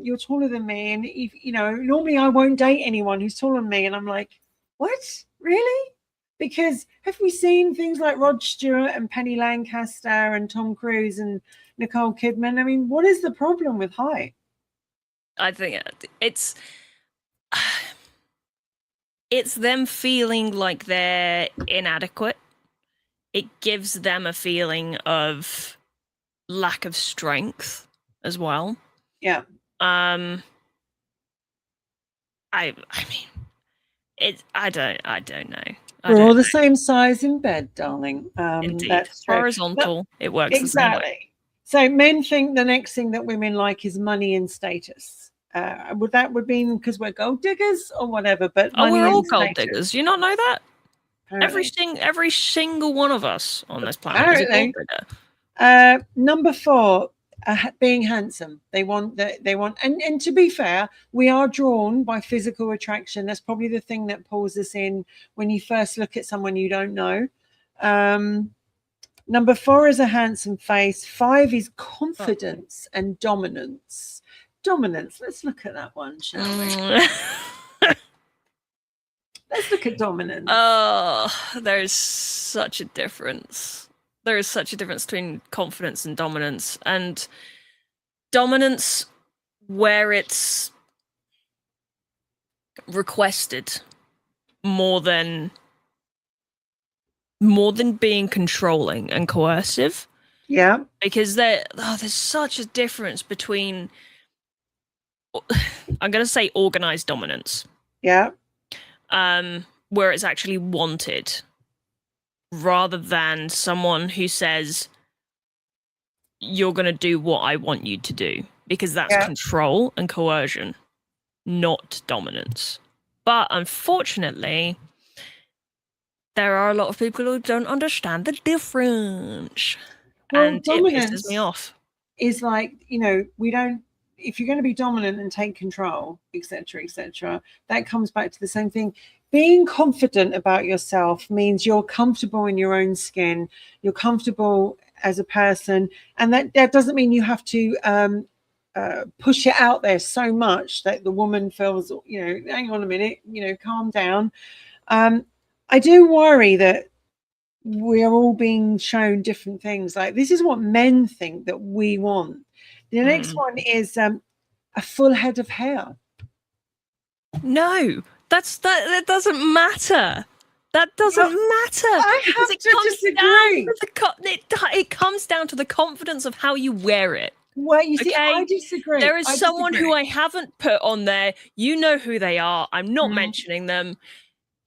You're taller than me. And if, normally I won't date anyone who's taller than me. And I'm like, what? Really? Because have we seen things like Rod Stewart and Penny Lancaster and Tom Cruise and Nicole Kidman? I mean, what is the problem with height? I think it's them feeling like they're inadequate. It gives them a feeling of lack of strength as well. Yeah. I mean, I don't know. We're all the same size in bed, darling. Indeed. That's horizontal. It works exactly. The same way. So men think the next thing that women like is money and status. Would mean because we're gold diggers or whatever? But we're all gold diggers. Do you not know that? Apparently. Every single one of us on this planet is a gold digger. Number 4. being handsome. They want that. They want, and to be fair, we are drawn by physical attraction. That's probably the thing that pulls us in when you first look at someone you don't know. Number 4 is a handsome face. 5 is confidence and dominance. Dominance. Let's look at that one, shall we? Let's look at dominance. Oh, there's such a difference. There is such a difference between confidence and dominance. And dominance where it's requested more than being controlling and coercive. Yeah. Because there's such a difference between, I'm going to say, organized dominance. Yeah. Where it's actually wanted, rather than someone who says, you're going to do what I want you to do, because that's control and coercion, not dominance. But unfortunately, there are a lot of people who don't understand the difference. Well, and it pisses me off. Is like, we don't, if you're going to be dominant and take control, etc., that comes back to the same thing. Being confident about yourself means you're comfortable in your own skin, you're comfortable as a person, and that doesn't mean you have to push it out there so much that the woman feels, hang on a minute, calm down. I do worry that we're all being shown different things. Like, this is what men think that we want. The next one is a full head of hair. No, that doesn't matter. That doesn't matter. I have to disagree. It comes down to the confidence of how you wear it. Well, you see, I disagree. There is someone who I haven't put on there. You know who they are. I'm not mentioning them.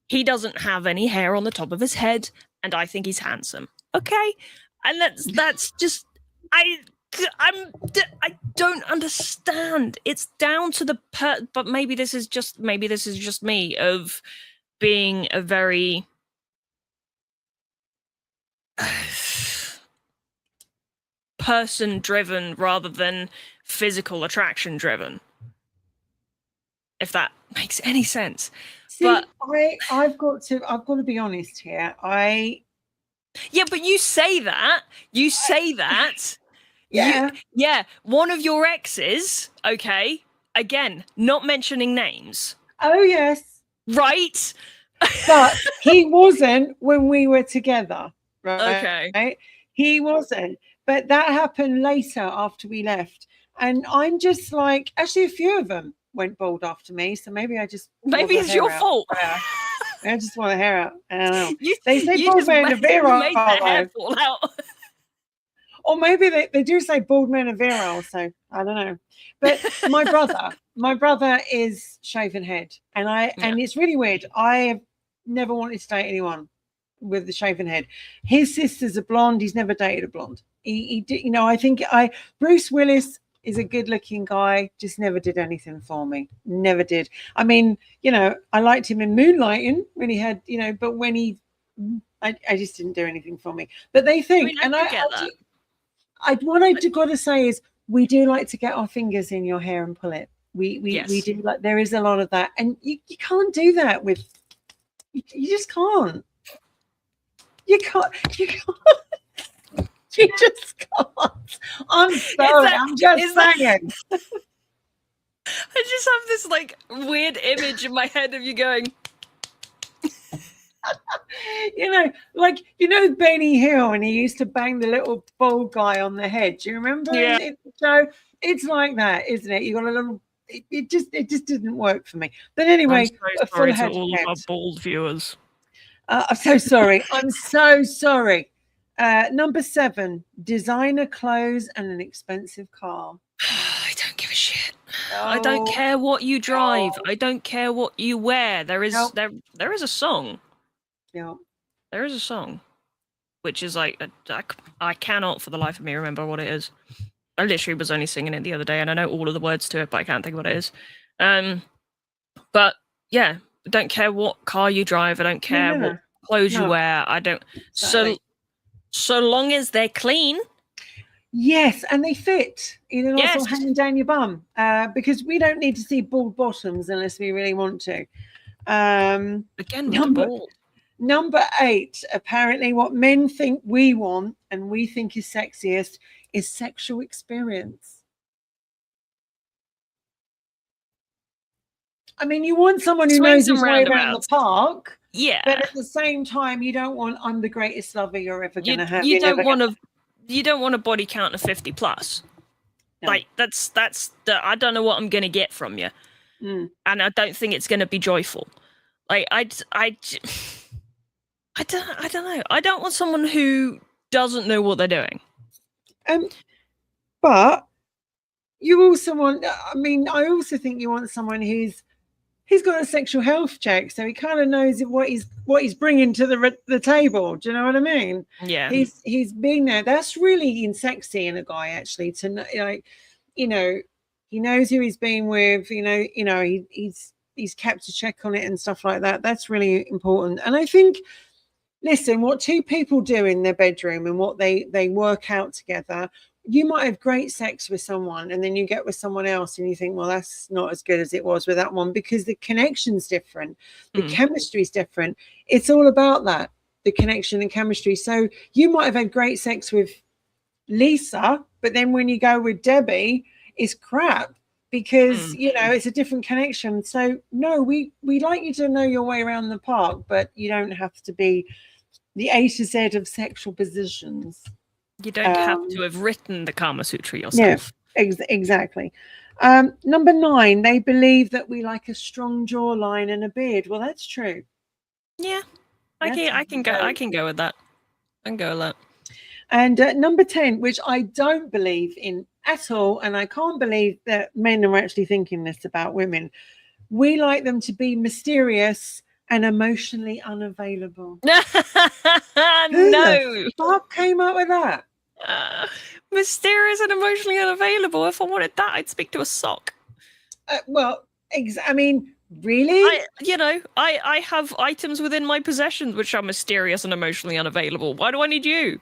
He doesn't have any hair on the top of his head, and I think he's handsome. Okay, and that's just I don't understand. It's down to the but maybe this is just me of being a very person driven rather than physical attraction driven, if that makes any sense. See, but I've got to be honest here. But you say that yeah. One of your exes, okay, again, not mentioning names. Oh yes, right. But he wasn't when we were together, right? Okay, right? He wasn't, but that happened later after we left, and I'm just like, actually, a few of them went bald after me, so maybe it's your fault. I just want the hair out. I don't know. They say bald men are virile. Or maybe they do say bald men are virile, so I don't know. But my brother is shaven head, and and it's really weird. I have never wanted to date anyone with the shaven head. His sister's a blonde. He's never dated a blonde. He did, I think Bruce Willis is a good-looking guy, just never did anything for me. Never did. I mean, I liked him in Moonlighting when he had, but when I just didn't do anything for me. But they think, what I got to say is, we do like to get our fingers in your hair and pull it. We do, like, there is a lot of that, and you can't do that with. You just can't. You can't. You just can't. I'm sorry. I'm just saying. I just have this like weird image in my head of you going. Benny Hill, and he used to bang the little bald guy on the head. Do you remember? Yeah. So it's like that, isn't it? You got a little. It just didn't work for me. But anyway, I'm so sorry to all of our bald viewers. I'm so sorry. I'm so sorry. Number 7, designer clothes and an expensive car. I don't give a shit. No. I don't care what you drive. No. I don't care what you wear. There is a song. Yeah. There is a song, which is like I cannot for the life of me remember what it is. I literally was only singing it the other day, and I know all of the words to it, but I can't think of what it is. But yeah, I don't care what car you drive. I don't care what clothes you wear. I don't. So long as they're clean. Yes, and they fit. They're not sort of Yes. hanging down your bum, because we don't need to see bald bottoms unless we really want to. Again with the Number ball. number 8, apparently what men think we want and we think is sexiest is sexual experience. I mean, you want someone who knows Swings his and way around the roundabouts. park, Yeah. but at the same time, you don't want I'm the greatest lover you're ever going to have. You don't want a body count of 50 plus. No. Like that's I don't know what I'm going to get from you. Mm. And I don't think it's going to be joyful. Like I don't know. I don't want someone who doesn't know what they're doing. But you also want, I mean, I also think you want someone who's got a sexual health check, so he kind of knows what he's bringing to the table. Do you know what I mean? Yeah. He's been there. That's really sexy in a guy, actually, to know, like, he knows who he's been with. He's kept a check on it and stuff like that. That's really important. And I think, listen, what two people do in their bedroom and what they work out together. You might have great sex with someone and then you get with someone else and you think, well, that's not as good as it was with that one, because the connection's different. The chemistry's different. It's all about that, the connection and chemistry. So you might have had great sex with Lisa, but then when you go with Debbie, it's crap because, it's a different connection. So no, we like you to know your way around the park, but you don't have to be the A to Z of sexual positions. You don't have to have written the Kama Sutra yourself. Yeah, exactly. Number 9, they believe that we like a strong jawline and a beard. Well, that's true. Yeah, I can go with that. I can go with that. And number 10, which I don't believe in at all, and I can't believe that men are actually thinking this about women. We like them to be mysterious and emotionally unavailable. No. Who the fuck came up with that? Mysterious and emotionally unavailable. If I wanted that, I'd speak to a sock. I mean, really? I have items within my possessions which are mysterious and emotionally unavailable. Why do I need you?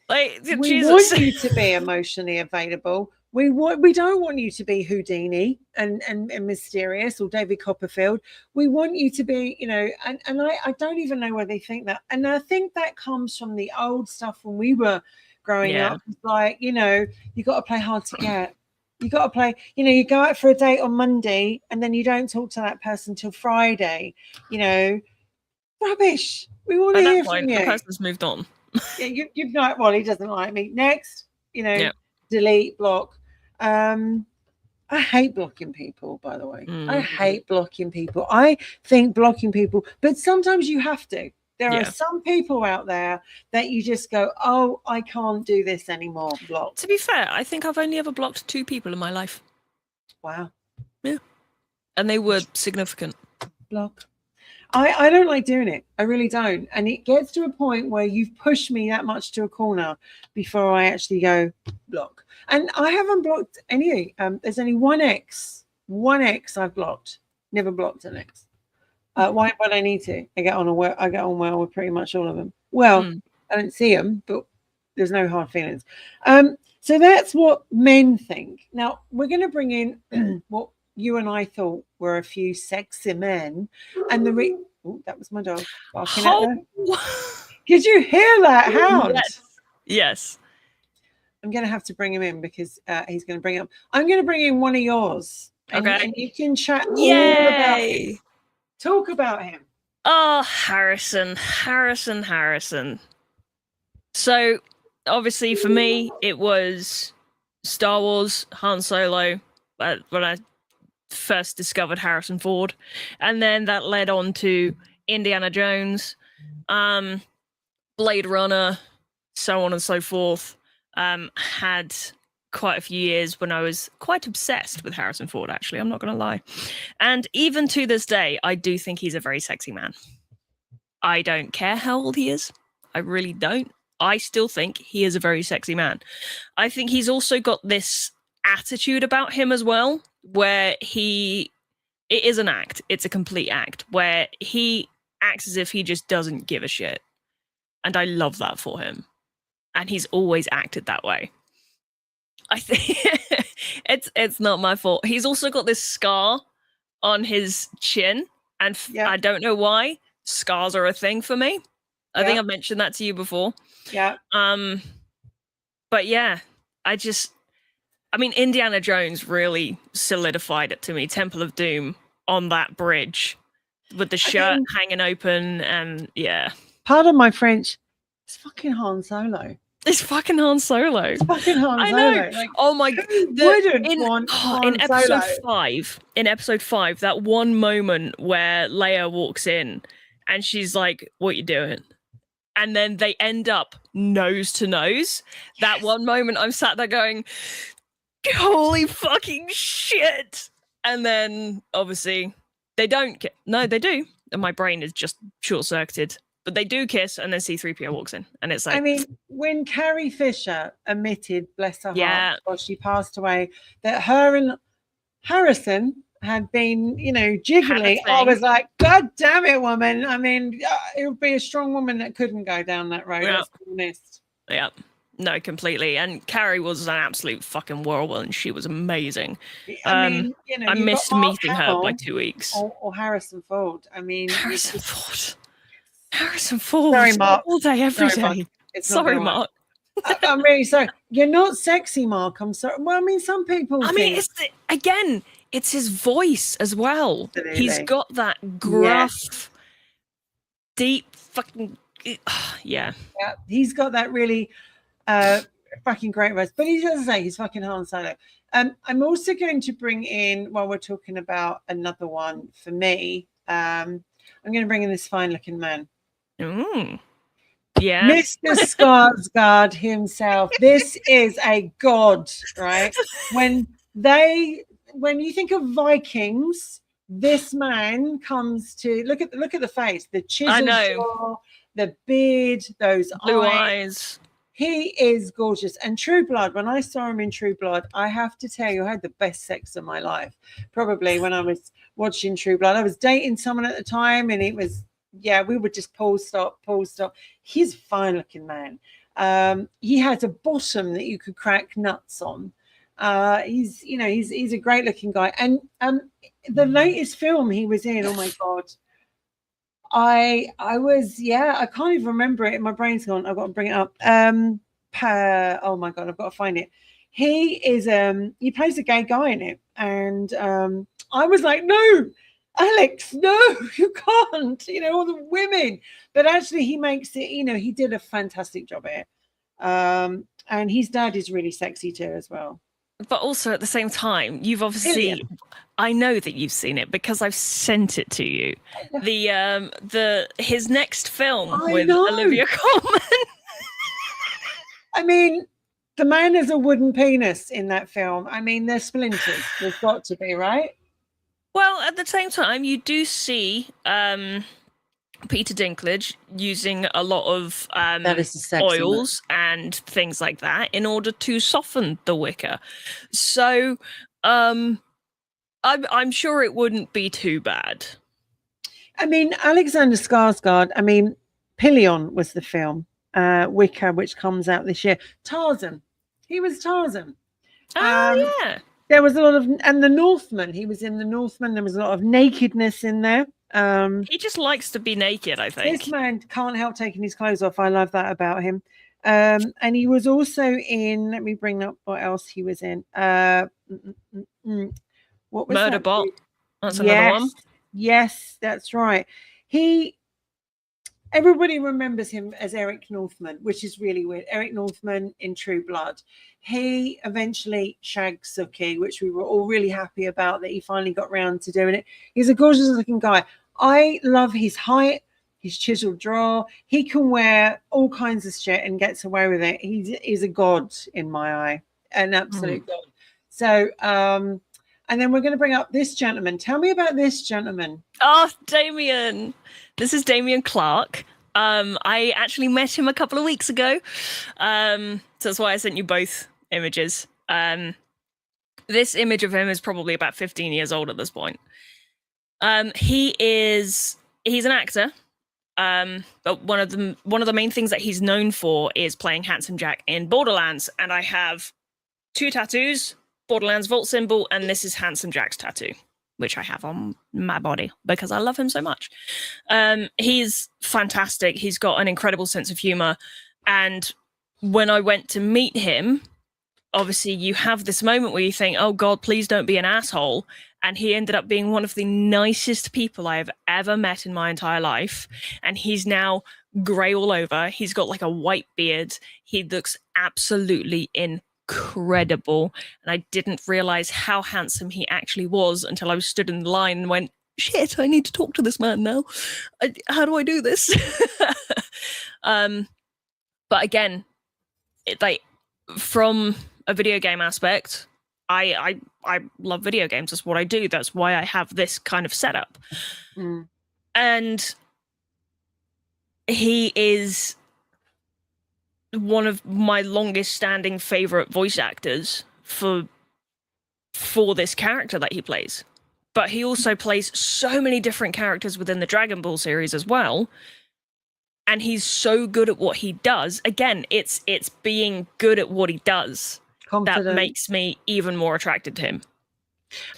Like, we Jesus. want you to be emotionally available. We don't want you to be Houdini and mysterious or David Copperfield. We want you to be, and I don't even know where they think that. And I think that comes from the old stuff when we were growing up. It's like, you got to play hard to get. You got to play, you go out for a date on Monday and then you don't talk to that person till Friday. Rubbish. We want to hear from you. The person's moved on. Yeah, you've not. Well, he doesn't like me. Next, delete, block. I hate blocking people, by the way. I hate blocking people. I think blocking people, but sometimes you have to. There are some people out there that you just go, oh, I can't do this anymore. Block. To be fair, I think I've only ever blocked 2 people in my life. Wow. Yeah. And they were significant. Block. I don't like doing it. I really don't. And it gets to a point where you've pushed me that much to a corner before I actually go block. And I haven't blocked any. There's only one ex I've blocked. Never blocked an ex. Why would I need to? I get on well with pretty much all of them. Well, I don't see them, but there's no hard feelings. So that's what men think. Now we're going to bring in what you and I thought were a few sexy men, and that was my dog barking at them. Did you hear that hound? Yes. I'm going to have to bring him in because he's going to bring up. I'm going to bring in one of yours. And you can chat all about him. Talk about him. Oh, Harrison. So, obviously, for me, it was Star Wars, Han Solo, when I first discovered Harrison Ford. And then that led on to Indiana Jones, Blade Runner, so on and so forth. Had quite a few years when I was quite obsessed with Harrison Ford, actually. I'm not going to lie. And even to this day, I do think he's a very sexy man. I don't care how old he is. I really don't. I still think he is a very sexy man. I think he's also got this attitude about him as well, where it is an act. It's a complete act, where he acts as if he just doesn't give a shit. And I love that for him. And he's always acted that way. I think it's not my fault. He's also got this scar on his chin, and I don't know why scars are a thing for me. I think I've mentioned that to you before. Yeah. But yeah, I mean, Indiana Jones really solidified it to me. Temple of Doom on that bridge with the shirt hanging open, and yeah. Pardon my French. It's fucking Han Solo. It's fucking Han Solo. It's fucking Han Solo. I know. Like, oh my god! In episode 5, in episode 5, that one moment where Leia walks in, and she's like, "What you doing?" And then they end up nose to nose. That one moment, I'm sat there going, "Holy fucking shit!" And then obviously they don't. No, they do. And my brain is just short circuited. But they do kiss, and then C-3PO walks in, and it's like... I mean, when Carrie Fisher admitted, bless her heart, before she passed away, that her and Harrison had been, you know, jiggly, I was like, God damn it, woman. I mean, it would be a strong woman that couldn't go down that road, let's be honest. Yeah, no, completely. And Carrie was an absolute fucking whirlwind. She was amazing. I mean, you know, I missed meeting her by 2 weeks. Or Harrison Ford. I mean... Harrison Ford. Sorry, Mark. All day, every day. Sorry, Mark. I'm really sorry. You're not sexy, Mark. I'm sorry. Well, I mean, some people. I mean, it's his voice as well. Absolutely. He's got that gruff, deep fucking. Yeah. Yeah. He's got that really fucking great voice. But he doesn't say he's fucking Han Solo. I'm also going to bring in, while we're talking about another one for me, I'm going to bring in this fine looking man. Yeah. Mr. Skarsgård himself. This is a god, right? When you think of Vikings, this man comes to look at the face, the chiseled jaw, the beard, those blue eyes. He is gorgeous. And True Blood, when I saw him in True Blood, I have to tell you, I had the best sex of my life. Probably when I was watching True Blood. I was dating someone at the time, and it was, we would just pause, stop. He's a fine looking man. He has a bottom that you could crack nuts on. He's a great looking guy. And the latest film he was in, oh my God. I can't even remember it. My brain's gone. I've got to bring it up. Oh my God, I've got to find it. He is he plays a gay guy in it, and I was like, no, Alex, no, you can't. You know, all the women. But actually, he makes it. You know, he did a fantastic job at it. And his dad is really sexy too, as well. But also at the same time, you've obviously, I know that you've seen it because I've sent it to you. His next film with Olivia Colman. I mean, the man has a wooden penis in that film. I mean, there's splinters. There's got to be, right? Well, at the same time, you do see Peter Dinklage using a lot of oils and things like that in order to soften the wicker. So I'm sure it wouldn't be too bad. I mean, Alexander Skarsgård, I mean, Pillion was the film, Wicker, which comes out this year. Tarzan. He was Tarzan. Oh, yeah. There was a lot of, and The Northman. He was in The Northman. There was a lot of nakedness in there. He just likes to be naked, I think. This man can't help taking his clothes off. I love that about him. And he was also in, let me bring up what else he was in. What was Murderbot. That's another one. Yes, that's right. Everybody remembers him as Eric Northman, which is really weird. Eric Northman in True Blood. He eventually shagged Suki, which we were all really happy about that he finally got around to doing it. He's a gorgeous looking guy. I love his height, his chiseled jaw. He can wear all kinds of shit and gets away with it. He's a god in my eye, an absolute god. So, and then we're going to bring up this gentleman. Tell me about this gentleman. Oh, Damien. This is Damien Clark. I actually met him a couple of weeks ago. So that's why I sent you both images. This image of him is probably about 15 years old at this point. He's an actor. But one of the main things that he's known for is playing Handsome Jack in Borderlands. And I have 2 tattoos, Borderlands Vault symbol, and this is Handsome Jack's tattoo, which I have on my body because I love him so much. He's fantastic. He's got an incredible sense of humor. And when I went to meet him, obviously you have this moment where you think, oh God, please don't be an asshole. And he ended up being one of the nicest people I have ever met in my entire life. And he's now grey all over. He's got like a white beard. He looks absolutely incredible. And I didn't realize how handsome he actually was until I was stood in the line and went, shit, I need to talk to this man now. How do I do this? But again, from a video game aspect, I love video games. That's what I do. That's why I have this kind of setup. And he is one of my longest standing favorite voice actors for this character that he plays. But he also plays so many different characters within the Dragon Ball series as well. And he's so good at what he does. Again, it's being good at what he does that makes me even more attracted to him.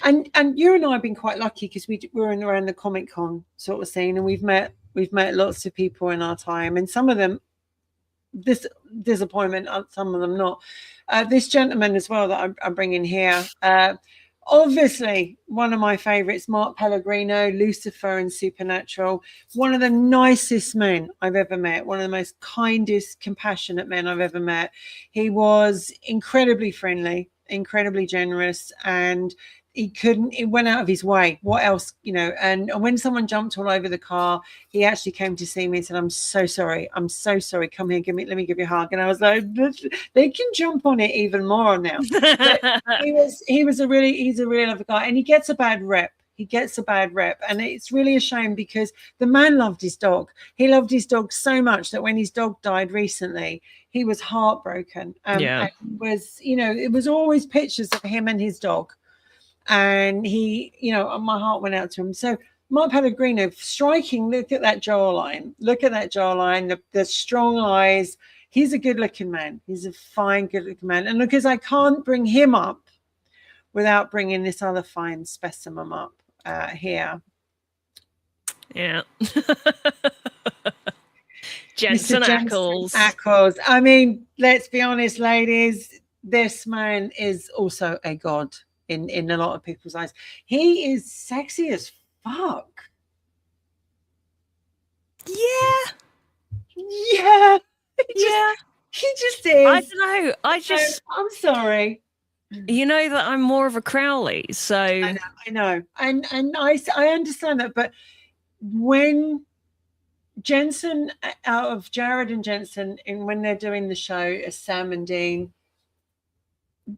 And you and I have been quite lucky because we're in around the Comic-Con sort of scene, and we've met lots of people in our time, and some of them disappointment, some of them not. This gentleman as well that I'm bringing here, obviously one of my favorites, Mark Pellegrino, Lucifer and Supernatural, one of the nicest men I've ever met, one of the most kindest, compassionate men I've ever met. He was incredibly friendly, incredibly generous, and he went out of his way. What else, and when someone jumped all over the car, he actually came to see me and said, I'm so sorry, come here, let me give you a hug. And I was like, they can jump on it even more now. He's a really lovely guy, and he gets a bad rep. And it's really a shame because the man loved his dog. He loved his dog so much that when his dog died recently, he was heartbroken. And it was always pictures of him and his dog. And my heart went out to him. So Mark Pellegrino, striking. Look at that jawline. The strong eyes. He's a good-looking man. He's a fine, good-looking man. And because I can't bring him up without bringing this other fine specimen up here. Yeah. Jensen Ackles. I mean, let's be honest, ladies. This man is also a god. In a lot of people's eyes. He is sexy as fuck. Yeah. He just is. I don't know. I'm sorry. You know that I'm more of a Crowley, so I know. And I understand that, but when Jensen, out of Jared and Jensen, when they're doing the show as Sam and Dean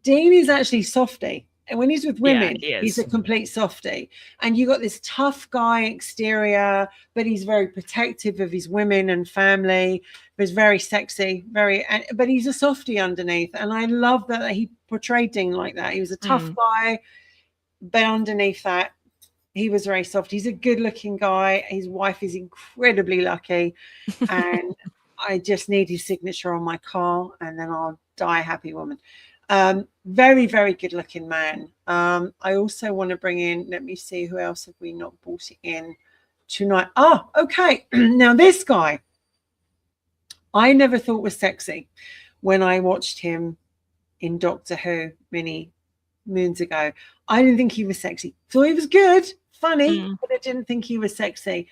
is actually softy. And when he's with women, he's a complete softie. And you got this tough guy exterior, but he's very protective of his women and family. He's very sexy, but he's a softie underneath. And I love that he portrayed Dean like that. He was a tough guy, but underneath that, he was very soft. He's a good-looking guy. His wife is incredibly lucky. And I just need his signature on my car, and then I'll die a happy woman. Very, very good looking man. I also want to bring in, let me see, who else have we not brought in tonight? Oh, okay. Now this guy, I never thought was sexy when I watched him in Doctor Who many moons ago. I didn't think he was sexy. Thought he was good, funny, but I didn't think he was sexy.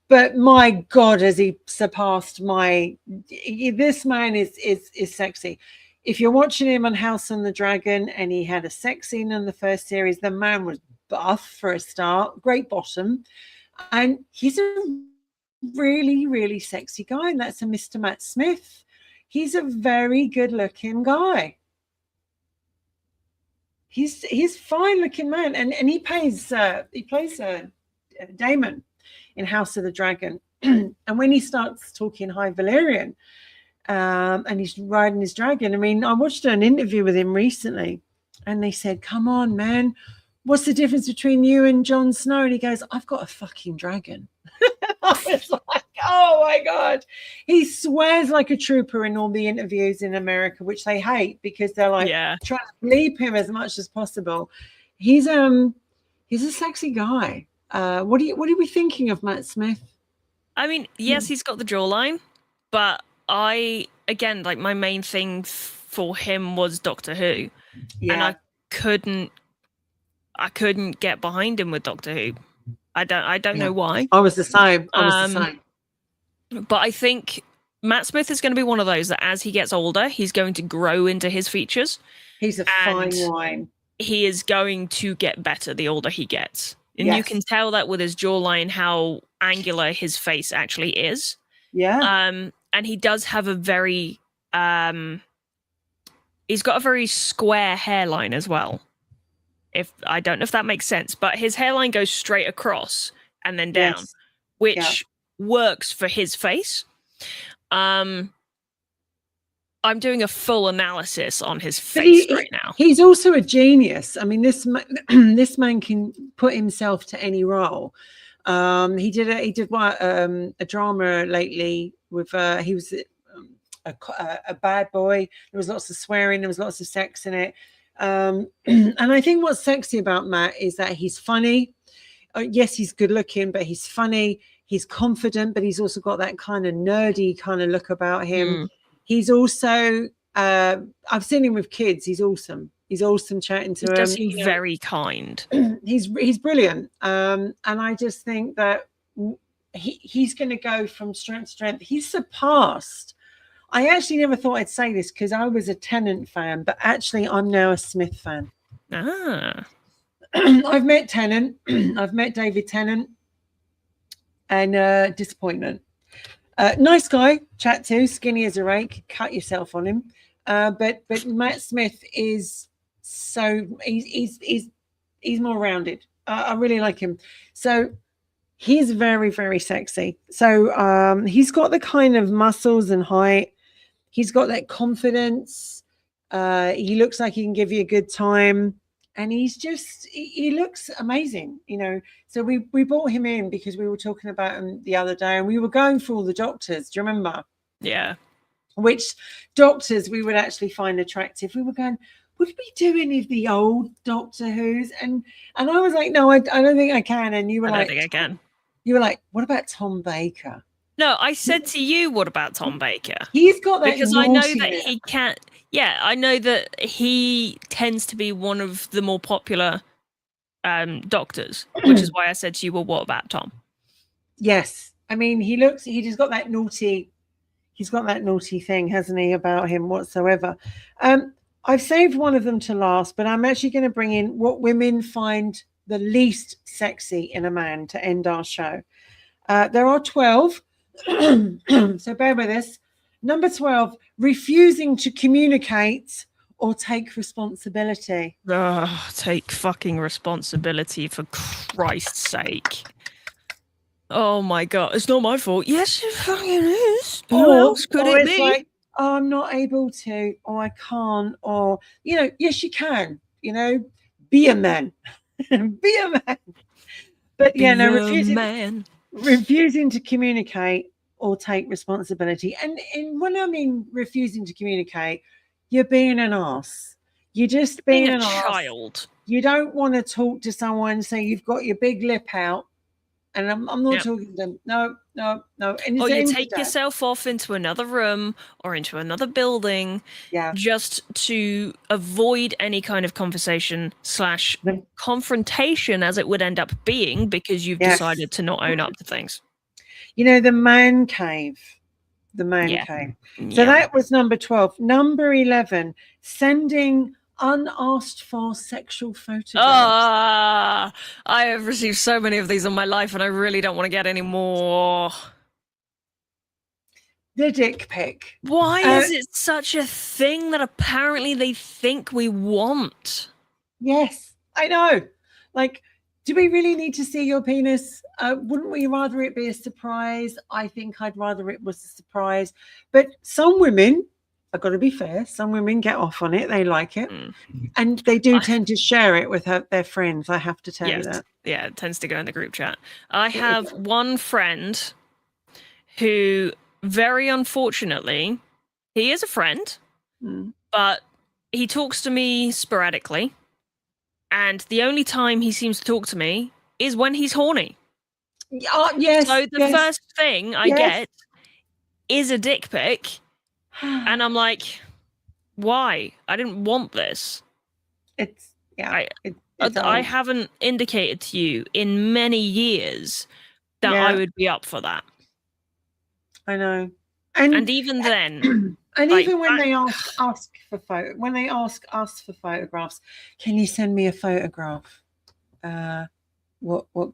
But my God, has he surpassed this man is sexy. If you're watching him on House on the Dragon and he had a sex scene in the first series, the man was buff for a start, great bottom. And he's a really, really sexy guy. And that's a Mr. Matt Smith. He's a very good looking guy. He's fine looking man. And he plays Damon in House of the Dragon. And when he starts talking High Valyrian, and he's riding his dragon. I mean, I watched an interview with him recently, and they said, "Come on, man, what's the difference between you and Jon Snow?" And he goes, "I've got a fucking dragon." I was like, Oh my God. He swears like a trooper in all the interviews in America, which they hate because they're like trying to bleep him as much as possible. He's a sexy guy. What are we thinking of Matt Smith? I mean, yes, he's got the jawline, but again, like my main thing for him was Doctor Who. Yeah. And I couldn't get behind him with Doctor Who. I don't know why. I was the same. But I think Matt Smith is going to be one of those that as he gets older, he's going to grow into his features. He's a fine wine. He is going to get better the older he gets. And you can tell that with his jawline, how angular his face actually is. Yeah. And he does have a very he's got a very square hairline as well. If I don't know if that makes sense, but his hairline goes straight across and then down, which works for his face. I'm doing a full analysis on his face right now. He's also a genius. I mean, this man can put himself to any role. He did a drama lately with he was a bad boy. There was lots of swearing. There was lots of sex in it. And I think what's sexy about Matt is that he's funny. Yes, he's good looking, but he's funny. He's confident, but he's also got that kind of nerdy kind of look about him. He's also, I've seen him with kids. He's awesome. He's awesome chatting to him. He's very kind. He's brilliant. And I just think that he's going to go from strength to strength. He's surpassed. I actually never thought I'd say this because I was a Tennant fan, but actually I'm now a Smith fan. I've met Tennant. I've met David Tennant. And disappointment. Nice guy, chat to, skinny as a rake, cut yourself on him. But Matt Smith is he's more rounded. I really like him. So he's very, very sexy. So he's got the kind of muscles and height. He's got that confidence. He looks like he can give you a good time. And he looks amazing, you know. So we brought him in because we were talking about him the other day and we were going through all the doctors. Do you remember? Yeah. Which doctors we would actually find attractive. We were going, would we do any of the old Doctor Who's? And I was like, no, I don't think I can. And you were I don't think I can. You were like, what about Tom Baker? No, I said to you, what about Tom Baker? He's got that because I know that he can't. Yeah, I know that he tends to be one of the more popular doctors, which is why I said to you, well, what about Tom? Yes. I mean, he just got that naughty, he's got that naughty thing, hasn't he, about him whatsoever. I've saved one of them to last, but I'm actually going to bring in what women find the least sexy in a man to end our show. There are 12, so bear with us. Number 12, refusing to communicate or take responsibility. Take fucking responsibility, for Christ's sake. Oh my God, it's not my fault. Yes, it fucking is. Who else could it be? Like, oh, I'm not able to, or I can't, or, you know, yes, you can, you know, be a man. Be a man. But yeah, no, refusing to communicate or take responsibility. And when I mean refusing to communicate, you're being an ass. You're just being an child. You don't want to talk to someone, say you've got your big lip out, and I'm not talking to them. No. And or you take yourself off into another room or into another building, just to avoid any kind of conversation / confrontation, as it would end up being, because you've decided to not own up to things. You know, the man cave. The man cave. So that was number 12. Number 11, sending unasked for sexual photographs. I have received so many of these in my life and I really don't want to get any more. The dick pic. Why is it such a thing that apparently they think we want? Yes, I know. Like, do we really need to see your penis? Wouldn't we rather it be a surprise? I think I'd rather it was a surprise. But some women, I've got to be fair, some women get off on it. They like it. And they do tend to share it with their friends. I have to tell you that. Yeah, it tends to go in the group chat. I have one friend who very unfortunately, he is a friend, but he talks to me sporadically. And the only time he seems to talk to me is when he's horny. Yes. So the first thing I get is a dick pic. And I'm like, why? I didn't want this. I haven't indicated to you in many years that I would be up for that. I know. And even then, and like, even when they ask us for photographs, can you send me a photograph? What what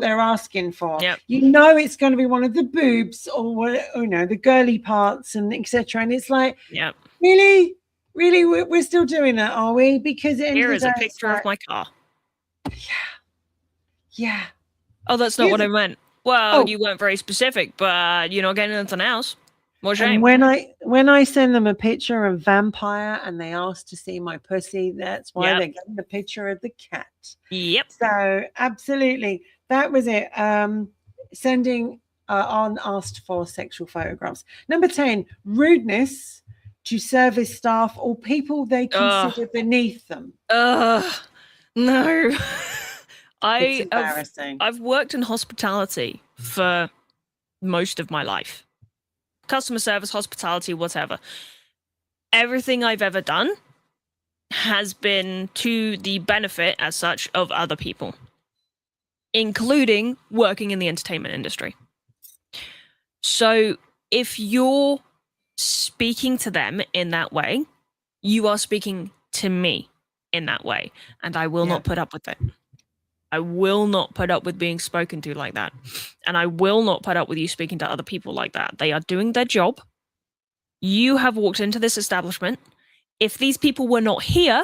they're asking for. Yep. It's going to be one of the boobs or the girly parts and etc. And it's like, yep. Really we're still doing that, are we? Because here is a picture of my car. Yeah. Oh, that's not what I meant. Well, you weren't very specific, but you're not getting anything else. More shame. And when I send them a picture of vampire and they ask to see my pussy, that's why they're getting the picture of the cat. Yep. So absolutely, that was it. Sending unasked for sexual photographs. Number 10, rudeness to service staff or people they consider beneath them. No. It's embarrassing. I've worked in hospitality for most of my life. Customer service, hospitality, whatever. Everything I've ever done has been to the benefit, as such, of other people, including working in the entertainment industry. So if you're speaking to them in that way, you are speaking to me in that way, and I will not put up with it. I will not put up with being spoken to like that. And I will not put up with you speaking to other people like that. They are doing their job. You have walked into this establishment. If these people were not here,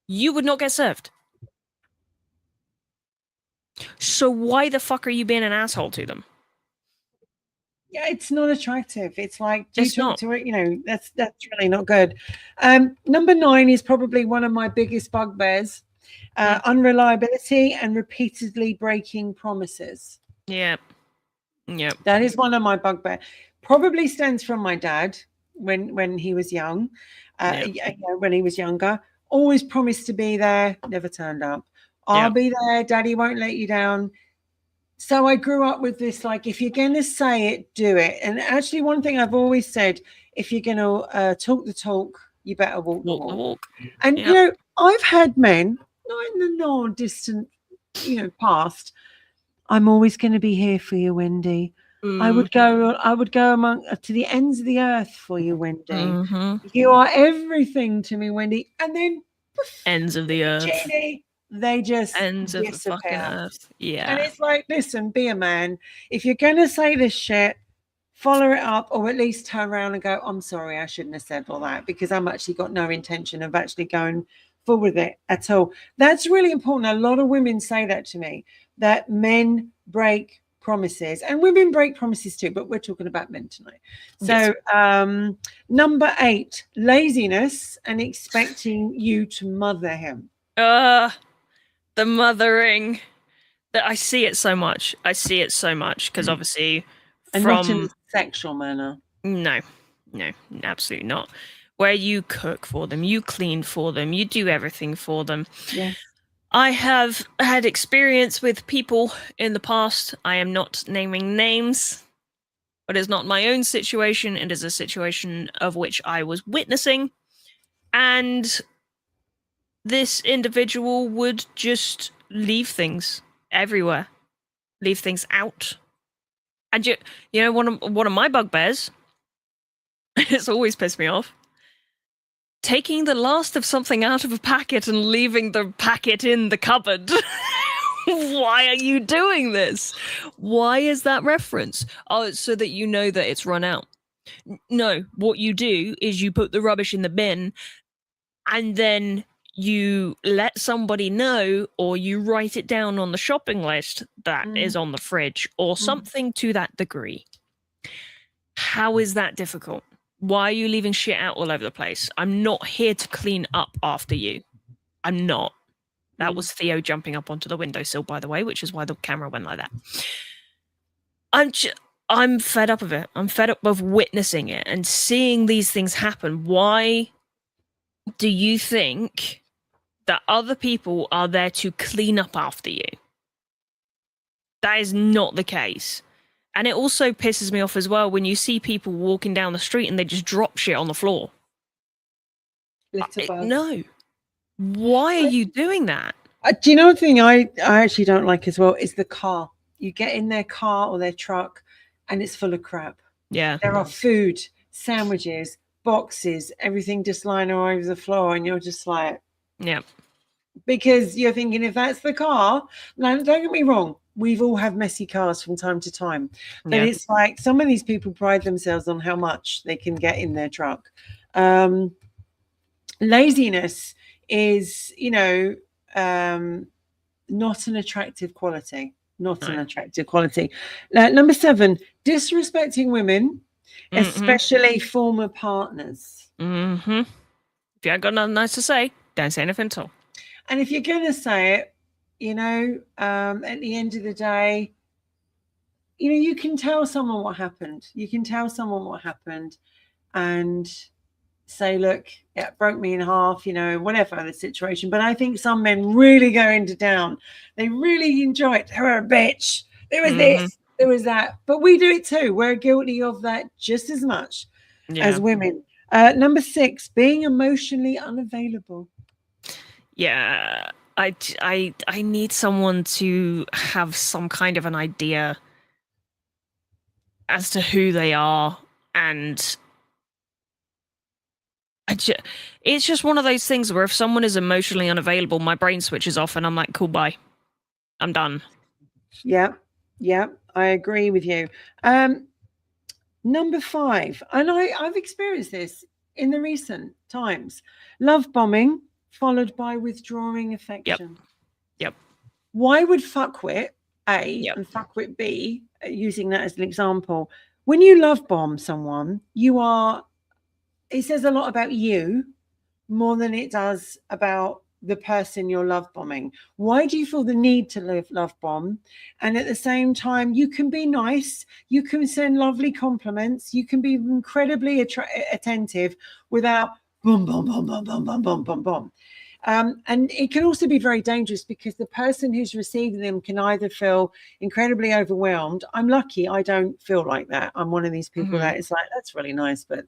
you would not get served. So why the fuck are you being an asshole to them? Yeah, it's not attractive. It's like, that's really not good. Number 9 is probably one of my biggest bugbears. Unreliability and repeatedly breaking promises. Yep. That is one of my bugbear. Probably stems from my dad when he was young, when he was younger. Always promised to be there, never turned up. I'll be there, daddy won't let you down. So I grew up with this, like, if you're going to say it, do it. And actually, one thing I've always said, if you're going to talk the talk, you better walk the walk. And, I've had men, not in the non-distant, past, I'm always going to be here for you, Wendy. I would go to the ends of the earth for you, Wendy. You are everything to me, Wendy. And then ends of the earth. Jenny, they just ends of the fucking earth. Yeah. And it's like, listen, be a man. If you're going to say this shit, follow it up, or at least turn around and go, I'm sorry, I shouldn't have said all that, because I'm actually got no intention of actually going forward with it at all. That's really important. A lot of women say that to me, that men break promises, and women break promises too, but we're talking about men tonight. So number 8, laziness and expecting you to mother him. The mothering, that I see it so much because obviously and not in a sexual manner. No, absolutely not. Where you cook for them, you clean for them, you do everything for them. Yes. I have had experience with people in the past. I am not naming names, but it's not my own situation. It is a situation of which I was witnessing. And this individual would just leave things everywhere, leave things out. And one of my bugbears, it's always pissed me off, taking the last of something out of a packet and leaving the packet in the cupboard. Why are you doing this? Why is that reference? Oh, it's so that you know that it's run out. No, what you do is you put the rubbish in the bin, and then you let somebody know, or you write it down on the shopping list that is on the fridge, or something to that degree. How is that difficult? Why are you leaving shit out all over the place? I'm not here to clean up after you. I'm not. That was Theo jumping up onto the windowsill, by the way, which is why the camera went like that. I'm fed up of it. I'm fed up of witnessing it and seeing these things happen. Why do you think that other people are there to clean up after you? That is not the case. And it also pisses me off as well when you see people walking down the street and they just drop shit on the floor. No. Why are you doing that? Do you know one thing I actually don't like as well is the car. You get in their car or their truck and it's full of crap. Yeah. There are food, sandwiches, boxes, everything just lying all over the floor, and you're just like, yeah. Because you're thinking, if that's the car, now don't get me wrong, we've all had messy cars from time to time, but it's like some of these people pride themselves on how much they can get in their truck. Laziness is, not an attractive quality. An attractive quality. Number 7, disrespecting women, especially former partners. If you ain't got nothing nice to say, don't say anything at all. And if you're going to say it, at the end of the day, you can tell someone what happened. You can tell someone what happened and say, look, it broke me in half, whatever the situation. But I think some men really go into town. They really enjoy it. They were a bitch. There was this, there was that. But we do it too. We're guilty of that just as much as women. Number 6, being emotionally unavailable. Yeah, I need someone to have some kind of an idea as to who they are, and it's just one of those things where if someone is emotionally unavailable, my brain switches off and I'm like, cool, bye. I'm done. Yeah, I agree with you. Number 5, and I've experienced this in the recent times, love bombing followed by withdrawing affection. Yep. Why would fuckwit A and fuckwit B, using that as an example, when you love bomb someone, it says a lot about you more than it does about the person you're love bombing. Why do you feel the need to love bomb? And at the same time, you can be nice, you can send lovely compliments, you can be incredibly attentive without boom, boom, boom, boom, boom, boom, boom, boom, boom. And it can also be very dangerous because the person who's receiving them can either feel incredibly overwhelmed. I'm lucky I don't feel like that. I'm one of these people that is like, that's really nice, but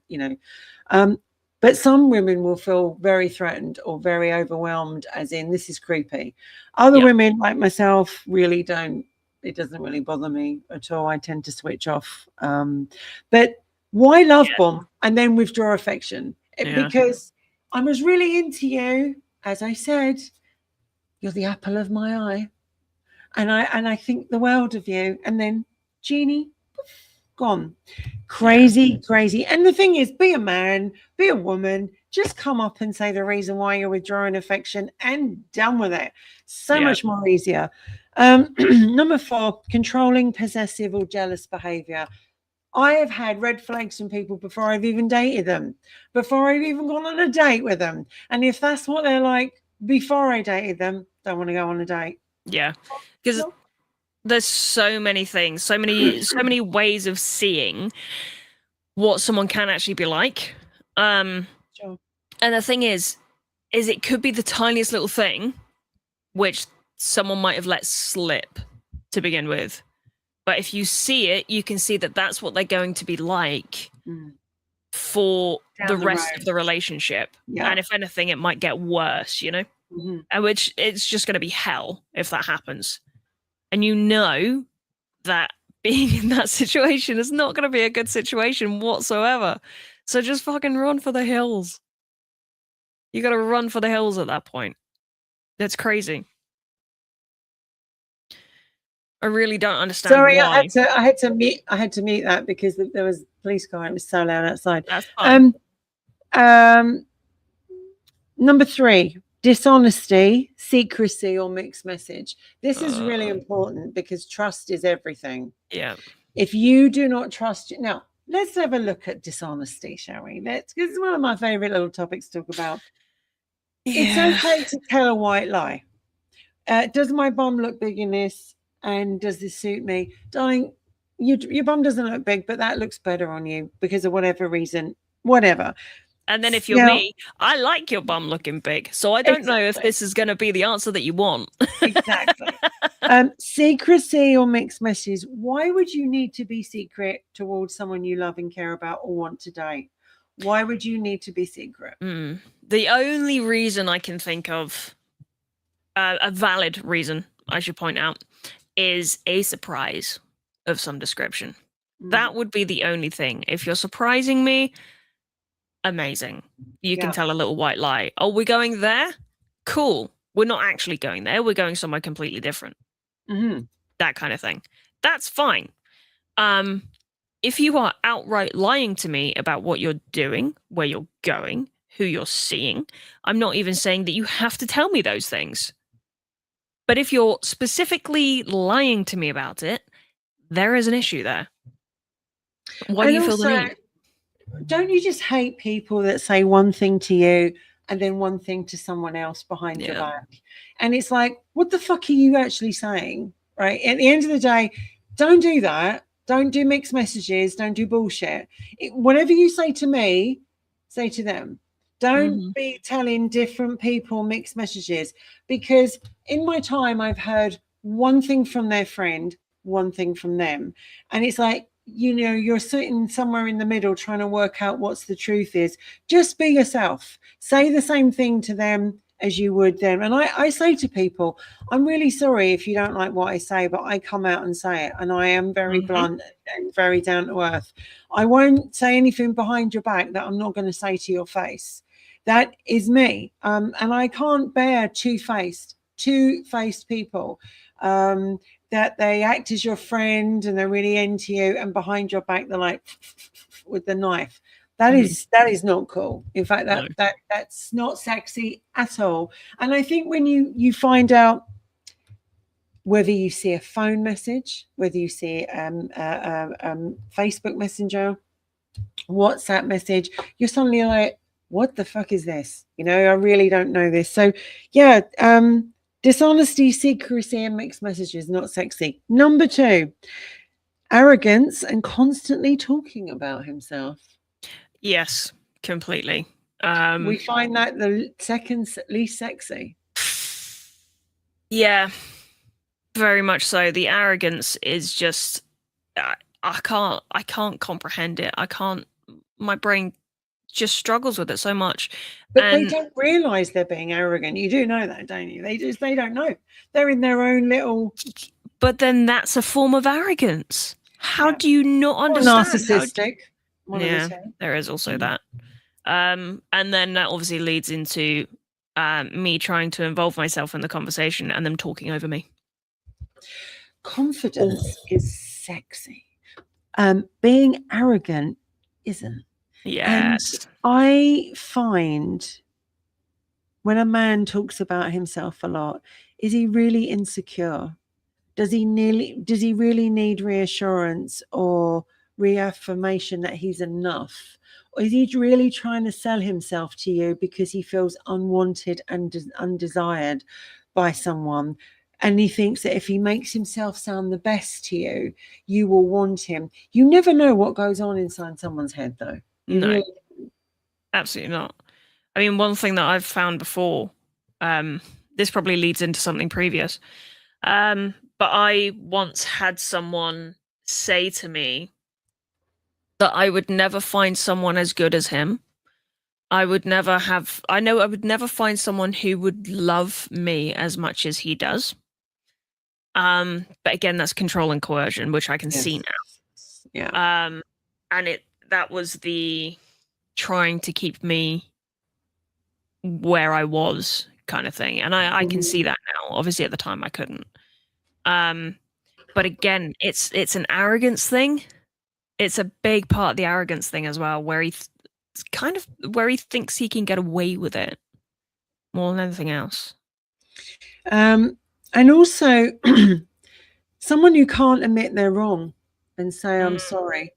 but some women will feel very threatened or very overwhelmed, as in, this is creepy. Other women, like myself, really don't. It doesn't really bother me at all. I tend to switch off. But why love bomb and then withdraw affection? Because I was really into you. As I said, you're the apple of my eye. And I think the world of you. And then, Jeannie, gone. Crazy. And the thing is, be a man, be a woman, just come up and say the reason why you're withdrawing affection and done with it. So much more easier. Number 4, controlling, possessive, or jealous behavior. I have had red flags from people before I've even dated them, before I've even gone on a date with them. And if that's what they're like before I dated them, don't want to go on a date. Yeah, because there's so many things, so many ways of seeing what someone can actually be like. And the thing is it could be the tiniest little thing which someone might have let slip to begin with. But if you see it, you can see that that's what they're going to be like for the rest of the relationship. And if anything, it might get worse, and which it's just going to be hell if that happens. And that being in that situation is not going to be a good situation whatsoever. So just fucking run for the hills. You got to run for the hills at that point. That's crazy. I really don't understand. Sorry, why. I had to mute that because there was a police car. It was so loud outside. That's fine. Number 3, dishonesty, secrecy, or mixed message. This is really important because trust is everything. Yeah. If you do not trust now, let's have a look at dishonesty, shall we? Because it's one of my favorite little topics to talk about. It's okay to tell a white lie. Does my bum look big in this? And does this suit me? Darling, your bum doesn't look big, but that looks better on you because of whatever reason, whatever. And then if you're me, I like your bum looking big. So I don't know if this is going to be the answer that you want. Exactly. Secrecy or mixed messages. Why would you need to be secret towards someone you love and care about or want to date? Why would you need to be secret? The only reason I can think of, a valid reason, I should point out, is a surprise of some description. That would be the only thing. If you're surprising me, amazing. You can tell a little white lie. Oh, we're going there? Cool. We're not actually going there. We're going somewhere completely different. That kind of thing. That's fine. If you are outright lying to me about what you're doing, where you're going, who you're seeing, I'm not even saying that you have to tell me those things. But if you're specifically lying to me about it, there is an issue there. Why do you feel the need? Don't you just hate people that say one thing to you and then one thing to someone else behind your back? And it's like, what the fuck are you actually saying? Right? At the end of the day, don't do that. Don't do mixed messages. Don't do bullshit. Whatever you say to me, say to them. Don't be telling different people mixed messages, because in my time, I've heard one thing from their friend, one thing from them. And it's like, you're sitting somewhere in the middle trying to work out what's the truth is. Just be yourself. Say the same thing to them as you would them. And I say to people, I'm really sorry if you don't like what I say, but I come out and say it. And I am very blunt and very down to earth. I won't say anything behind your back that I'm not going to say to your face. That is me. And I can't bear two-faced people. That they act as your friend and they're really into you, and behind your back they're like with the knife. That is not cool. In fact, that's not sexy at all. And I think when you find out, whether you see a phone message, whether you see Facebook Messenger, WhatsApp message, you're suddenly like, what the fuck is this? I really don't know this. So yeah, dishonesty, secrecy, and mixed messages, not sexy. Number 2, arrogance and constantly talking about himself. Yes, completely. We find that the second least sexy. Yeah, very much so. The arrogance is just, I can't comprehend it. My brain just struggles with it so much. But they don't realize they're being arrogant. You do know that, don't you? They don't know. They're in their own little. But then that's a form of arrogance. How do you not understand? Narcissistic. There is also that. And then that obviously leads into me trying to involve myself in the conversation and them talking over me. Confidence is sexy. Being arrogant isn't. Yes. And I find when a man talks about himself a lot, is he really insecure? Does he really need reassurance or reaffirmation that he's enough? Or is he really trying to sell himself to you because he feels unwanted and undesired by someone? And he thinks that if he makes himself sound the best to you, you will want him. You never know what goes on inside someone's head, though. No, absolutely not. I mean, one thing that I've found before, this probably leads into something previous, but I once had someone say to me that I would never find someone as good as him. I would never find someone who would love me as much as he does. But again, that's control and coercion, which I can see now. Yeah. And that was the trying to keep me where I was kind of thing. And I can see that now. Obviously at the time I couldn't. But again, it's an arrogance thing. It's a big part of the arrogance thing as well, where he thinks he can get away with it more than anything else. And also someone who can't admit they're wrong and say, I'm sorry.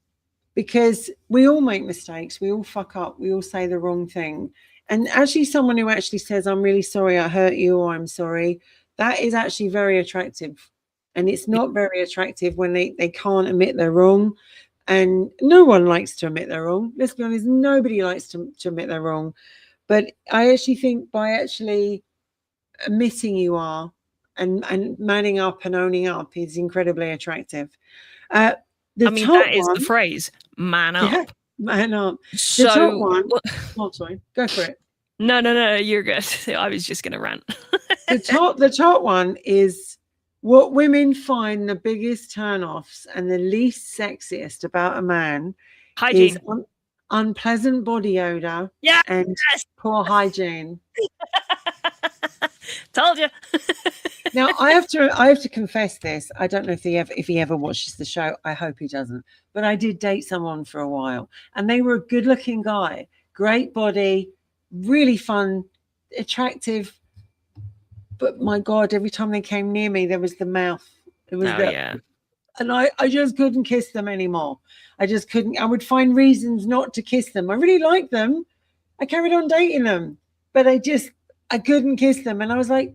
Because we all make mistakes. We all fuck up. We all say the wrong thing. And actually someone who actually says, I'm really sorry I hurt you, or I'm sorry, that is actually very attractive. And it's not very attractive when they can't admit they're wrong. And no one likes to admit they're wrong. Let's be honest, nobody likes to admit they're wrong. But I actually think by actually admitting you are and manning up and owning up is incredibly attractive. I mean, that is the phrase, man up. Yeah, man up. So, the top one. Oh, sorry. Go for it. No, you're good. I was just going to rant. the top one is what women find the biggest turn-offs and the least sexiest about a man. Hygiene. Is unpleasant body odor and poor hygiene. Told you. Now I have to confess this. I don't know if he ever watches the show. I hope he doesn't. But I did date someone for a while, and they were a good-looking guy, great body, really fun, attractive. But my God, every time they came near me, there was the mouth. It was and I just couldn't kiss them anymore. I just couldn't. I would find reasons not to kiss them. I really liked them. I carried on dating them, but I couldn't kiss them. And I was like,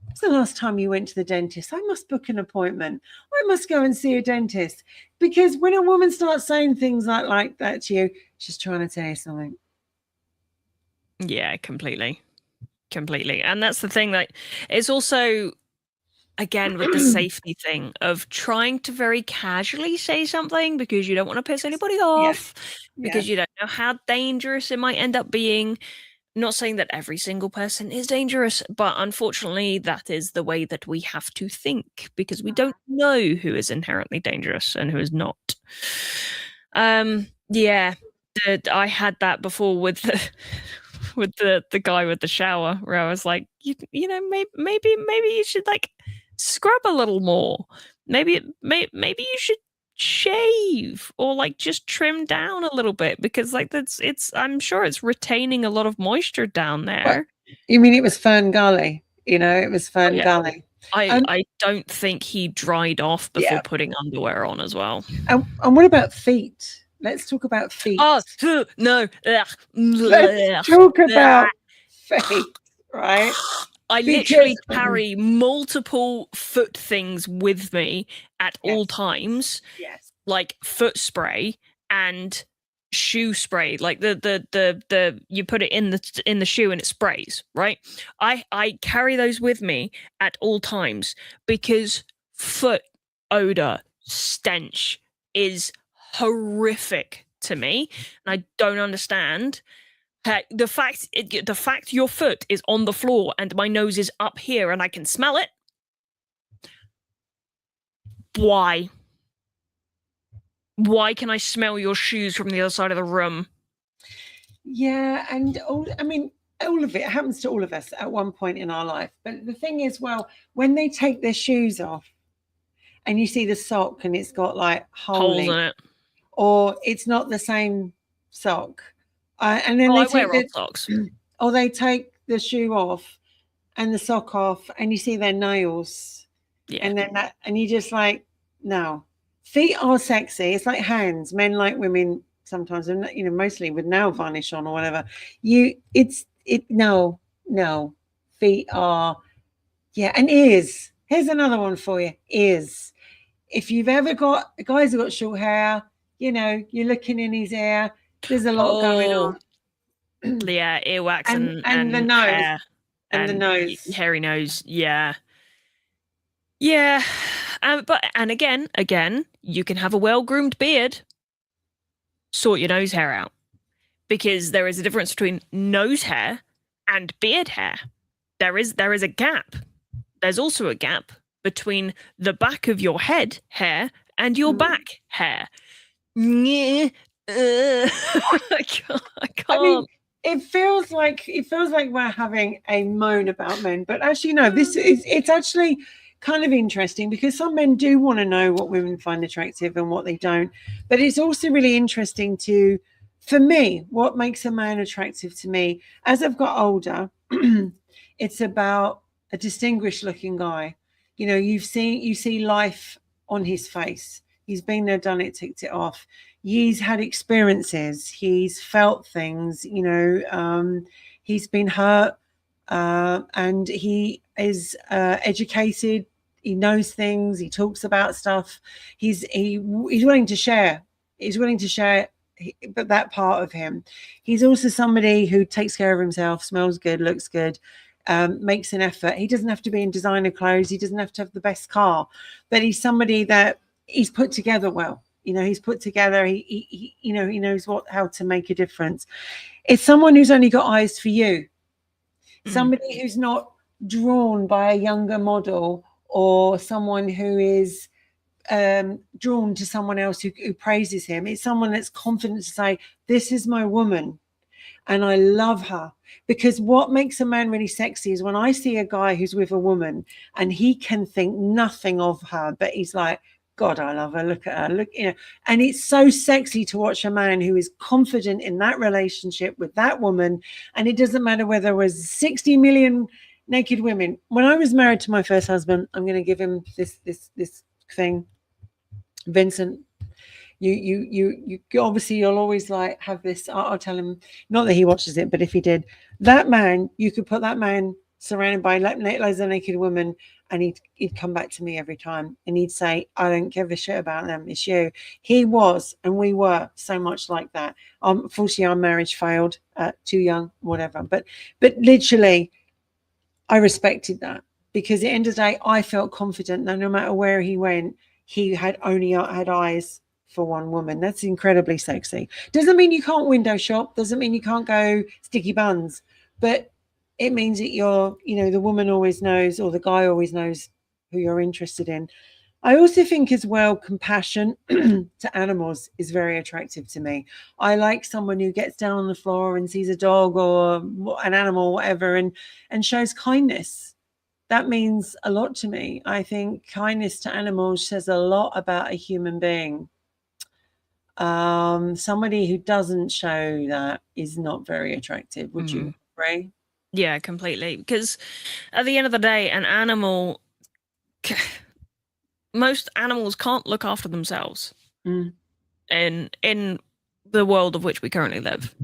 when's the last time you went to the dentist? I must book an appointment. I must go and see a dentist. Because when a woman starts saying things like that to you, she's trying to tell you something. Yeah, completely. And that's the thing, like, it's also, again, with the safety thing of trying to very casually say something because you don't want to piss anybody off, because you don't know how dangerous it might end up being. Not saying that every single person is dangerous, but unfortunately that is the way that we have to think, because we don't know who is inherently dangerous and who is not. I had that before with the guy with the shower, where I was like, you know, maybe you should like scrub a little more. Maybe you should shave or like just trim down a little bit, because like I'm sure it's retaining a lot of moisture down there. What? You mean it was Fern Gully? You know, it was Fern Gully. I don't think he dried off before putting underwear on as well. And what about feet? Let's talk about feet. Oh no! Let's talk about feet, right? I literally carry multiple foot things with me at all times. Yes. Like foot spray and shoe spray. Like the you put it in the shoe and it sprays, right? I carry those with me at all times because foot odor stench is horrific to me, and I don't understand. The fact your foot is on the floor and my nose is up here and I can smell it. Why? Why can I smell your shoes from the other side of the room? Yeah, and all of it happens to all of us at one point in our life. But the thing is, well, when they take their shoes off and you see the sock and it's got like holes in it, or it's not the same sock. And then they take socks. Or they take the shoe off and the sock off, and you see their nails. Yeah. And then and you just like, no. Feet are sexy. It's like hands. Men like women sometimes, and you know, mostly with nail varnish on or whatever. No. Feet are, and ears. Here's another one for you. Ears. If you've ever got guys who've got short hair, you know, you're looking in his ear. There's a lot going on. Yeah, earwax and the nose. Hair and the nose. Hairy nose. Yeah. But again, you can have a well-groomed beard. Sort your nose hair out. Because there is a difference between nose hair and beard hair. There is a gap. There's also a gap between the back of your head hair and your back hair. I can't. I mean, it feels like we're having a moan about men, but actually, no. It's actually kind of interesting, because some men do want to know what women find attractive and what they don't. But it's also really interesting for me, what makes a man attractive to me. As I've got older, it's about a distinguished looking guy. You know, you see life on his face. He's been there, done it, ticked it off. He's had experiences. He's felt things. You know, he's been hurt, and he is educated. he knows things, he talks about stuff, he's willing to share. He's willing to share, but that part of him. He's also somebody who takes care of himself, smells good, looks good, makes an effort. He doesn't have to be in designer clothes, he doesn't have to have the best car, but he's somebody that he's put together well. He's put together, he knows how to make a difference. It's someone who's only got eyes for you, somebody who's not drawn by a younger model or someone who is drawn to someone else who praises him. It's someone that's confident to say, this is my woman and I love her. Because what makes a man really sexy is when I see a guy who's with a woman and he can think nothing of her, but he's like, God, I love her. Look at her. Look, and it's so sexy to watch a man who is confident in that relationship with that woman. And it doesn't matter whether there was 60 million naked women. When I was married to my first husband, I'm going to give him this thing. Vincent, you obviously you'll always like have this. I'll tell him, not that he watches it, but if he did, that man, you could put that man surrounded by loads of naked women and he'd come back to me every time and he'd say, I don't give a shit about them, it's you. He was, and we were so much like that. Unfortunately our marriage failed, too young, whatever, but literally I respected that, because at the end of the day I felt confident that no matter where he went, he had only had eyes for one woman. That's incredibly sexy. Doesn't mean you can't window shop, doesn't mean you can't go sticky buns, but it means that you're, the woman always knows, or the guy always knows who you're interested in. I also think as well, compassion to animals is very attractive to me. I like someone who gets down on the floor and sees a dog or an animal, whatever, and shows kindness. That means a lot to me. I think kindness to animals says a lot about a human being. Somebody who doesn't show that is not very attractive. Would you agree? Yeah, completely. Because at the end of the day, most animals can't look after themselves in the world of which we currently live.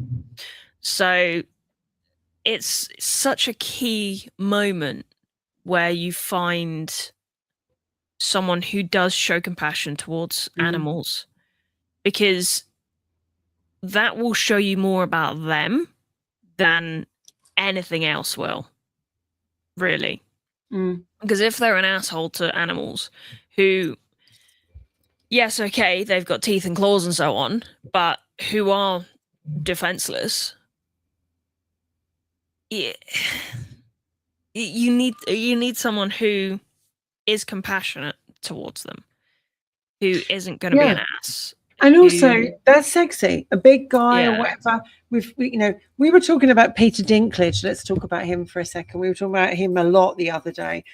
So it's such a key moment where you find someone who does show compassion towards animals, because that will show you more about them than anything else will, really. Because if they're an asshole to animals who, yes, okay, they've got teeth and claws and so on, but who are defenseless, you need someone who is compassionate towards them, who isn't going to be an ass. And also, that's sexy. A big guy or whatever. We were talking about Peter Dinklage. Let's talk about him for a second. We were talking about him a lot the other day.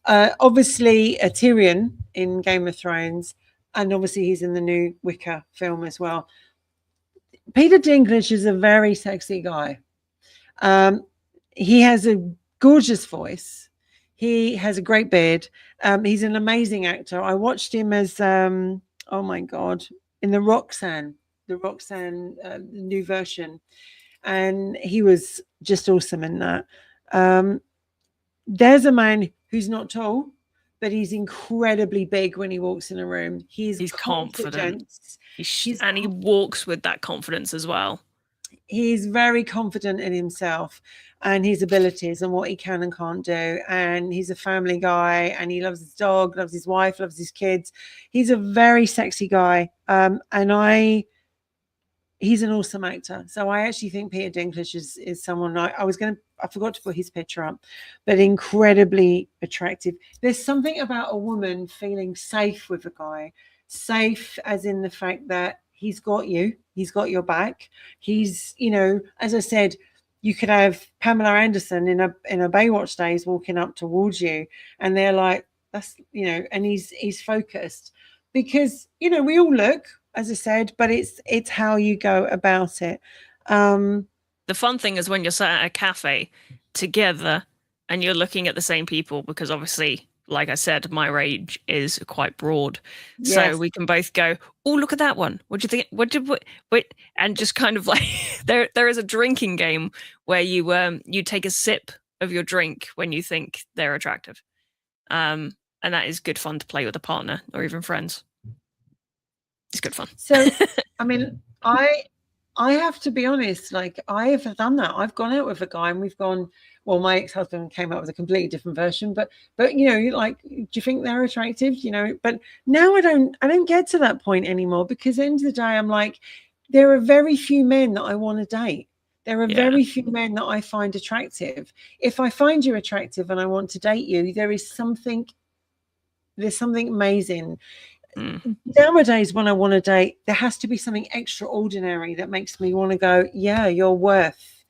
Obviously, a Tyrion in Game of Thrones, and obviously he's in the new Wicker film as well. Peter Dinklage is a very sexy guy. He has a gorgeous voice. He has a great beard. He's an amazing actor. I watched him as, oh my God, in the Roxanne new version. And he was just awesome in that. There's a man who's not tall, but he's incredibly big when he walks in a room. He's confident. And he walks with that confidence as well. He's very confident in himself and his abilities and what he can and can't do. And he's a family guy, and he loves his dog, loves his wife, loves his kids. He's a very sexy guy. He's an awesome actor. So I actually think Peter Dinklage is someone I forgot to put his picture up, but incredibly attractive. There's something about a woman feeling safe with a guy, safe as in the fact that he's got you, he's got your back. He's, as I said, you could have Pamela Anderson in a Baywatch days walking up towards you, and they're like, that's, and he's focused, because, we all look, as I said, but it's how you go about it. The fun thing is when you're sat at a cafe together and you're looking at the same people, because obviously, like I said, my range is quite broad. Yes. So we can both go, oh, look at that one. What do you think? Wait, and just kind of like there is a drinking game where you take a sip of your drink when you think they're attractive. And and that is good fun to play with a partner or even friends. It's good fun. So, I mean, I have to be honest, like I have done that. I've gone out with a guy and we've gone, well, my ex-husband came out with a completely different version, but you know, like, do you think they're attractive? You know, but now I don't get to that point anymore, because at the end of the day, I'm like, there are very few men that I want to date. There are very few men that I find attractive. If I find you attractive and I want to date you, there's something amazing. Nowadays, when I want to date, there has to be something extraordinary that makes me want to go, yeah, you're worth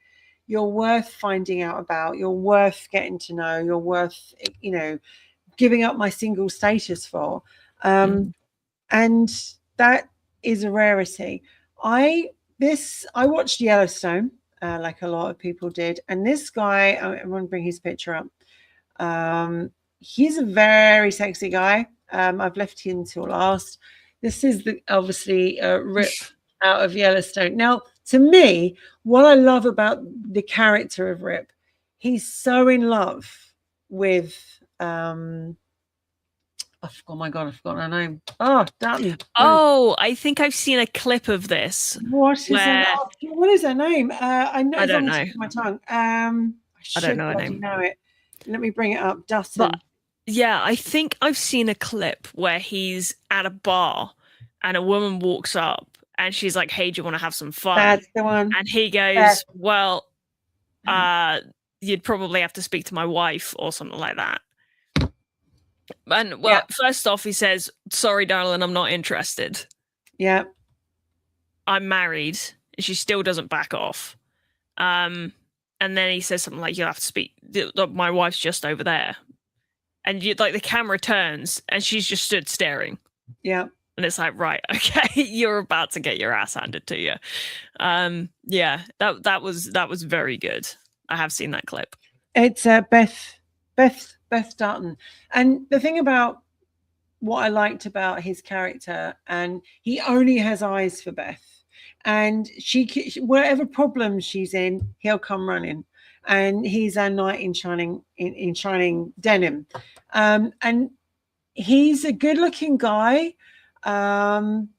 finding out about, you're worth getting to know, you're worth, you know, giving up my single status for. And that is a rarity. I watched Yellowstone, like a lot of people did, and this guy, I want to bring his picture up. He's a very sexy guy. I've left him till last. This is obviously Rip out of Yellowstone. Now, to me, what I love about the character of Rip, he's so in love with oh my god, I've forgotten her name. Oh, damn. Oh, I think I've seen a clip of this. What is her name? I know. I don't know. My tongue. I don't know her name. Know it. Let me bring it up. Dustin. But yeah, I think I've seen a clip where he's at a bar and a woman walks up and she's like, "Hey, do you want to have some fun?" That's the one. And he goes, "Well, you'd probably have to speak to my wife," or something like that. And first off, he says, "Sorry, darling, I'm not interested." Yeah. I'm married. And she still doesn't back off. And then he says something like, "You'll have to speak. My wife's just over there." And like the camera turns and she's just stood staring. Yeah. And it's like, right, okay, you're about to get your ass handed to you. Yeah, that was very good. I have seen that clip. It's Beth Dutton. And the thing about what I liked about his character, and he only has eyes for Beth. And she, whatever problem she's in, he'll come running. And he's our knight in shining denim. And he's a good-looking guy. And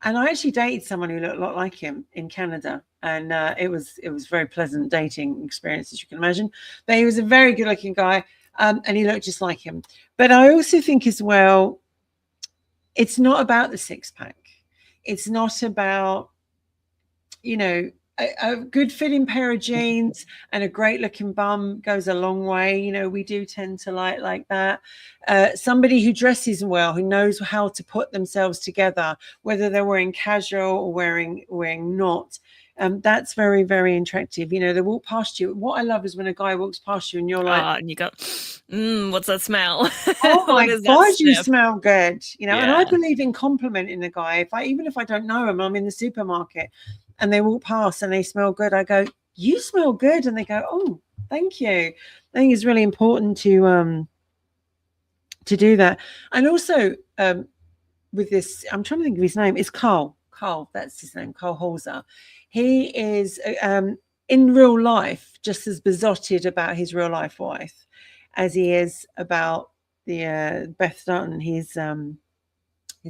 I actually dated someone who looked a lot like him in Canada. And it was very pleasant dating experience, as you can imagine. But he was a very good-looking guy, and he looked just like him. But I also think as well, it's not about the six-pack. It's not about, you know, a good fitting pair of jeans and a great looking bum goes a long way. You know, we do tend to like that. Somebody who dresses well, who knows how to put themselves together, whether they're wearing casual or wearing not. That's very, very attractive. You know, they walk past you. What I love is when a guy walks past you and you're like, and you go, what's that smell? Oh my God, you smell good. You know, and I believe in complimenting a guy. Even if I don't know him, I'm in the supermarket and they walk past and they smell good, I go, "You smell good," and they go, "Oh, thank you." I think it's really important to do that. And also with this, I'm trying to think of his name. It's Carl. That's his name. Carl Halser. He is in real life just as besotted about his real life wife as he is about the Beth Dutton, his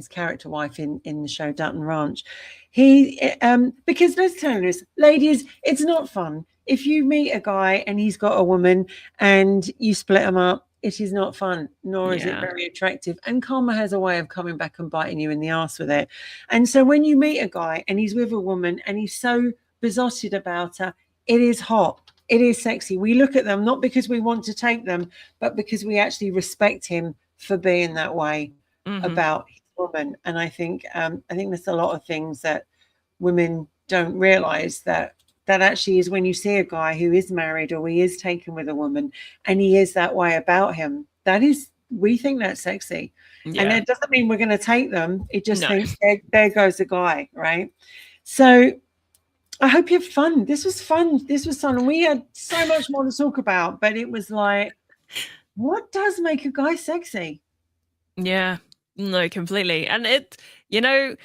character wife in the show Dutton Ranch. Because let's tell you this, ladies, it's not fun. If you meet a guy and he's got a woman and you split them up, it is not fun, nor is it very attractive. And karma has a way of coming back and biting you in the ass with it. And so when you meet a guy and he's with a woman and he's so besotted about her, it is hot. It is sexy. We look at them not because we want to take them, but because we actually respect him for being that way about his woman. And I think there's a lot of things that women don't realize that actually is when you see a guy who is married or he is taken with a woman and he is that way about him, we think that's sexy. And it doesn't mean we're going to take them. It just thinks there goes a guy, right? So I hope you have fun. This was fun. And we had so much more to talk about, but it was like, what does make a guy sexy? Yeah, no, completely. And it, you know,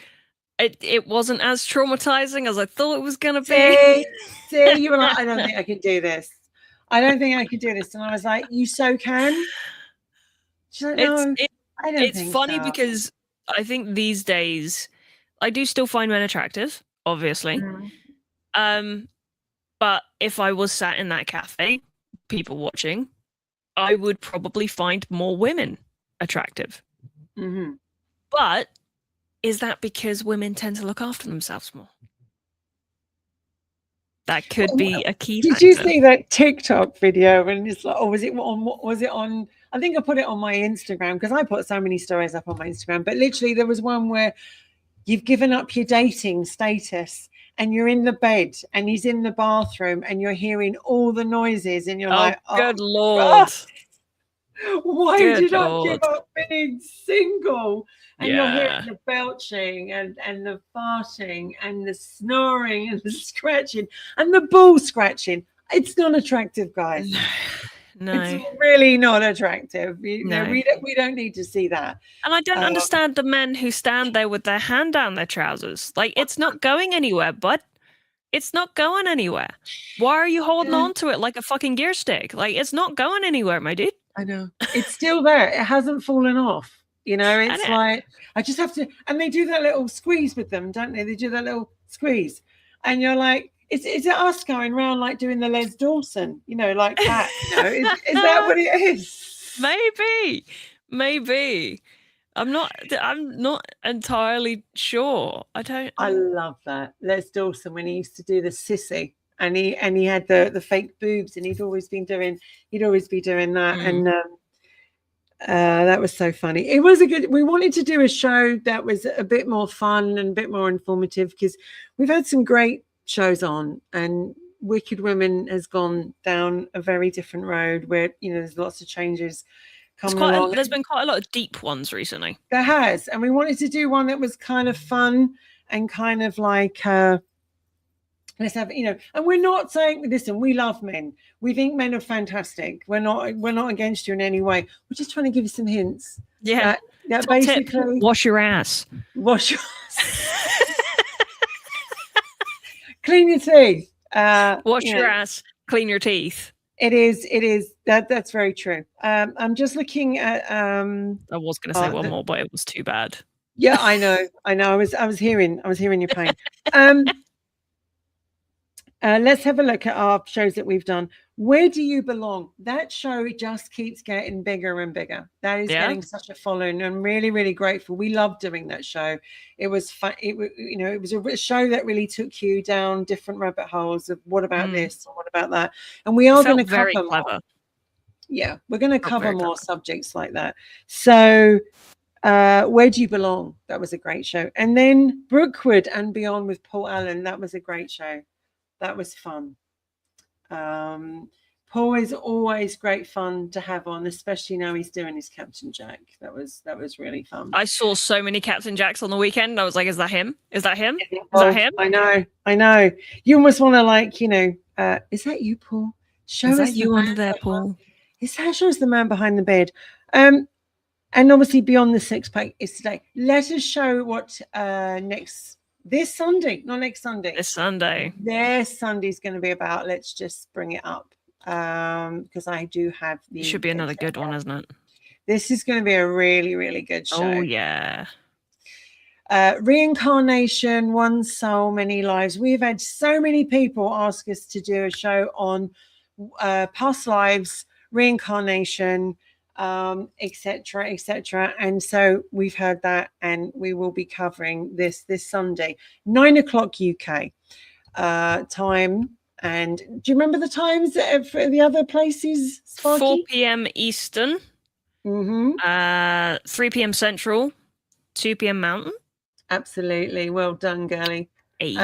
it wasn't as traumatizing as I thought it was going to be. See, you were like, I don't think I can do this. And I was like, you so can? She's like, no. I don't It's think funny so. because I think these days I do still find men attractive, obviously. But if I was sat in that cafe, people watching, I would probably find more women attractive. Mm-hmm. But is that because women tend to look after themselves more? That could be a key Did factor. you see that TikTok video? And it's like, oh, was it on? What was it on? I think I put it on my Instagram because I put so many stories up on my Instagram. But literally, there was one where you've given up your dating status and you're in the bed and he's in the bathroom and you're hearing all the noises and you're like, oh, good Lord. Why did I give up being single? And you're Yeah. hearing the belching and the farting and the snoring and the scratching and the ball scratching. It's not attractive, guys. No. It's really not attractive. No. We don't need to see that. And I don't understand the men who stand there with their hand down their trousers. Like, it's not going anywhere, bud. It's not going anywhere. Why are you holding on to it like a fucking gear stick? Like, it's not going anywhere, my dude. I know. It's still there. It hasn't fallen off. You know, it's like, I just have to, and they do that little squeeze with them, don't they? They do that little squeeze. And you're like, is it us going around like doing the Les Dawson, you know, like that? You know, is that what it is? Maybe. I'm not entirely sure. I love that. Les Dawson, when he used to do the sissy and he had the fake boobs and he'd always be doing that. And that was so funny. It was we wanted to do a show that was a bit more fun and a bit more informative because we've had some great shows on, and Wicked Women has gone down a very different road where, you know, there's lots of changes coming along. There's been quite a lot of deep ones recently. There has, and we wanted to do one that was kind of fun and kind of like let's have, you know, and we're not saying, listen, we love men. We think men are fantastic. We're not against you in any way. We're just trying to give you some hints. Yeah. That basically tip, wash your ass. Wash your ass. Clean your teeth. Wash your ass, clean your teeth. It is that's very true. I'm just looking at I was gonna say one more, but it was too bad. Yeah, I know. I was hearing your pain. Let's have a look at our shows that we've done. Where Do You Belong? That show just keeps getting bigger and bigger. That is getting such a following. I'm really, really grateful. We loved doing that show. It was fun. It was a show that really took you down different rabbit holes of what about this or what about that. And we are going to cover more. Yeah, we're going to cover more subjects like that. So Where Do You Belong? That was a great show. And then Brookwood and Beyond with Paul Allen. That was a great show. That was fun. Paul is always great fun to have on, especially now he's doing his Captain Jack. That was really fun. I saw so many Captain Jacks on the weekend, and I was like, is that him? Is that him? Is that him? I know. You almost want to, like, you know, is that you, Paul? Show us you under there, Paul. Shows the man behind the bed. And obviously Beyond the Sixpack is today. Let us show what this Sunday, not next Sunday. This Sunday. This Sunday's going to be about. Let's just bring it up because I do have the. It should be another good one, isn't it? This is going to be a really, really good show. Oh, yeah. Reincarnation, one soul, many lives. We've had so many people ask us to do a show on past lives, reincarnation, etc. And so we've heard that, and we will be covering this Sunday, 9:00 UK time. And do you remember the times for the other places, Sparky? 4 p.m. Eastern, 3 p.m. Central, 2 p.m. Mountain. Absolutely. Well done, girlie. Hey.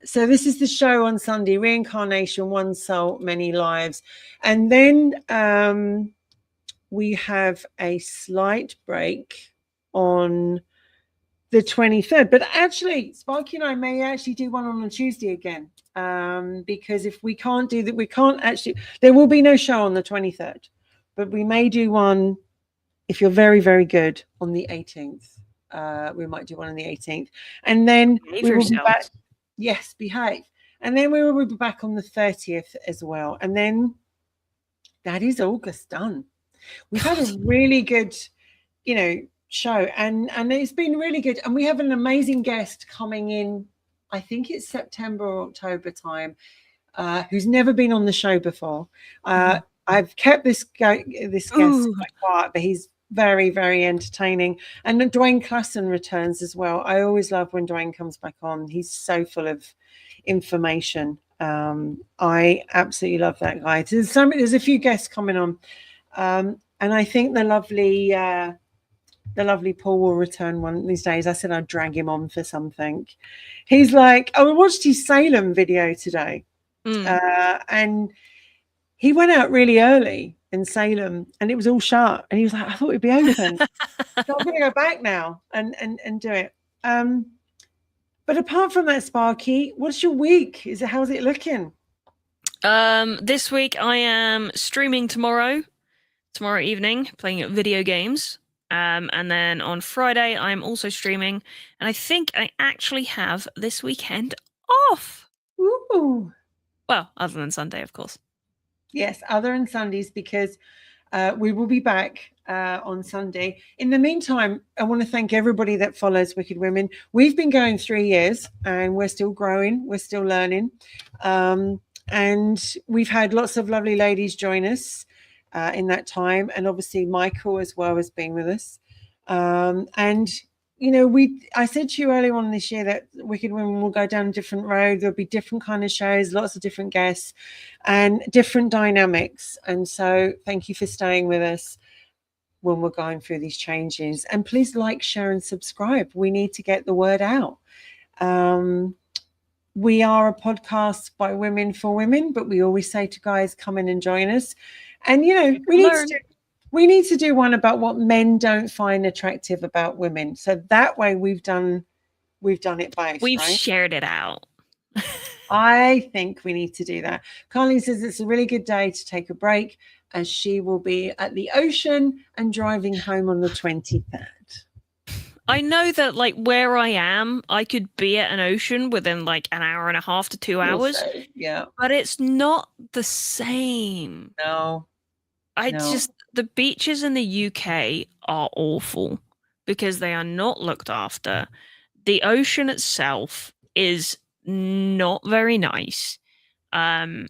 So this is the show on Sunday, Reincarnation, One Soul, Many Lives. And then we have a slight break on the 23rd. But actually, Sparky and I may actually do one on a Tuesday again. Because if we can't do that, there will be no show on the 23rd. But we may do one, if you're very, very good, on the 18th. We might do one on the 18th. And then we will be back. Yes, behave. And then we will be back on the 30th as well. And then that is August done. We've had a really good show, and it's been really good. And we have an amazing guest coming in. I think it's September or October time, who's never been on the show before. I've kept this guest quite quiet, but he's very, very entertaining. And Dwayne Klassen returns as well. I always love when Dwayne comes back on. He's so full of information. I absolutely love that guy. There's a few guests coming on, and I think the lovely Paul will return one of these days. I said I'd drag him on for something. He's like, I watched his Salem video today, and he went out really early in Salem, and it was all shut. And he was like, I thought it'd be open. So I'm going to go back now and do it. But apart from that, Sparky, what's your week? How's it looking? This week I am streaming tomorrow evening, playing video games. And then on Friday I'm also streaming, and I think I actually have this weekend off. Ooh. Well, other than Sunday, of course. Yes, other than Sundays, because we will be back on Sunday. In the meantime, I want to thank everybody that follows Wicked Women. We've been going 3 years, and we're still growing. We're still learning. And we've had lots of lovely ladies join us in that time. And obviously Michael as well has been with us. And I said to you earlier on this year that Wicked Women will go down a different road. There'll be different kind of shows, lots of different guests and different dynamics. And so thank you for staying with us when we're going through these changes. And please like, share and subscribe. We need to get the word out. We are a podcast by women for women, but we always say to guys, come in and join us. And, we need to do one about what men don't find attractive about women. So that way we've done it both. We've shared it out. I think we need to do that. Carly says it's a really good day to take a break, as she will be at the ocean and driving home on the 23rd. I know that where I am, I could be at an ocean within an hour and a half to 2 hours. Also, yeah. But it's not the same. No. The beaches in the UK are awful because they are not looked after. The ocean itself is not very nice. On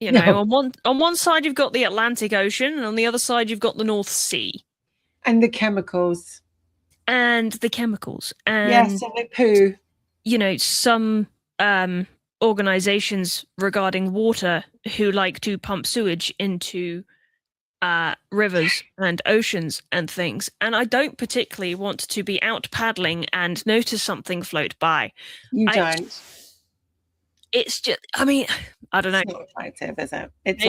one side you've got the Atlantic Ocean, and on the other side you've got the North Sea. And the chemicals. And yes, and the poo. Some organizations regarding water who like to pump sewage into rivers and oceans and things, and I don't particularly want to be out paddling and notice something float by. Don't. It's just, I don't know. It's not attractive, is it? It's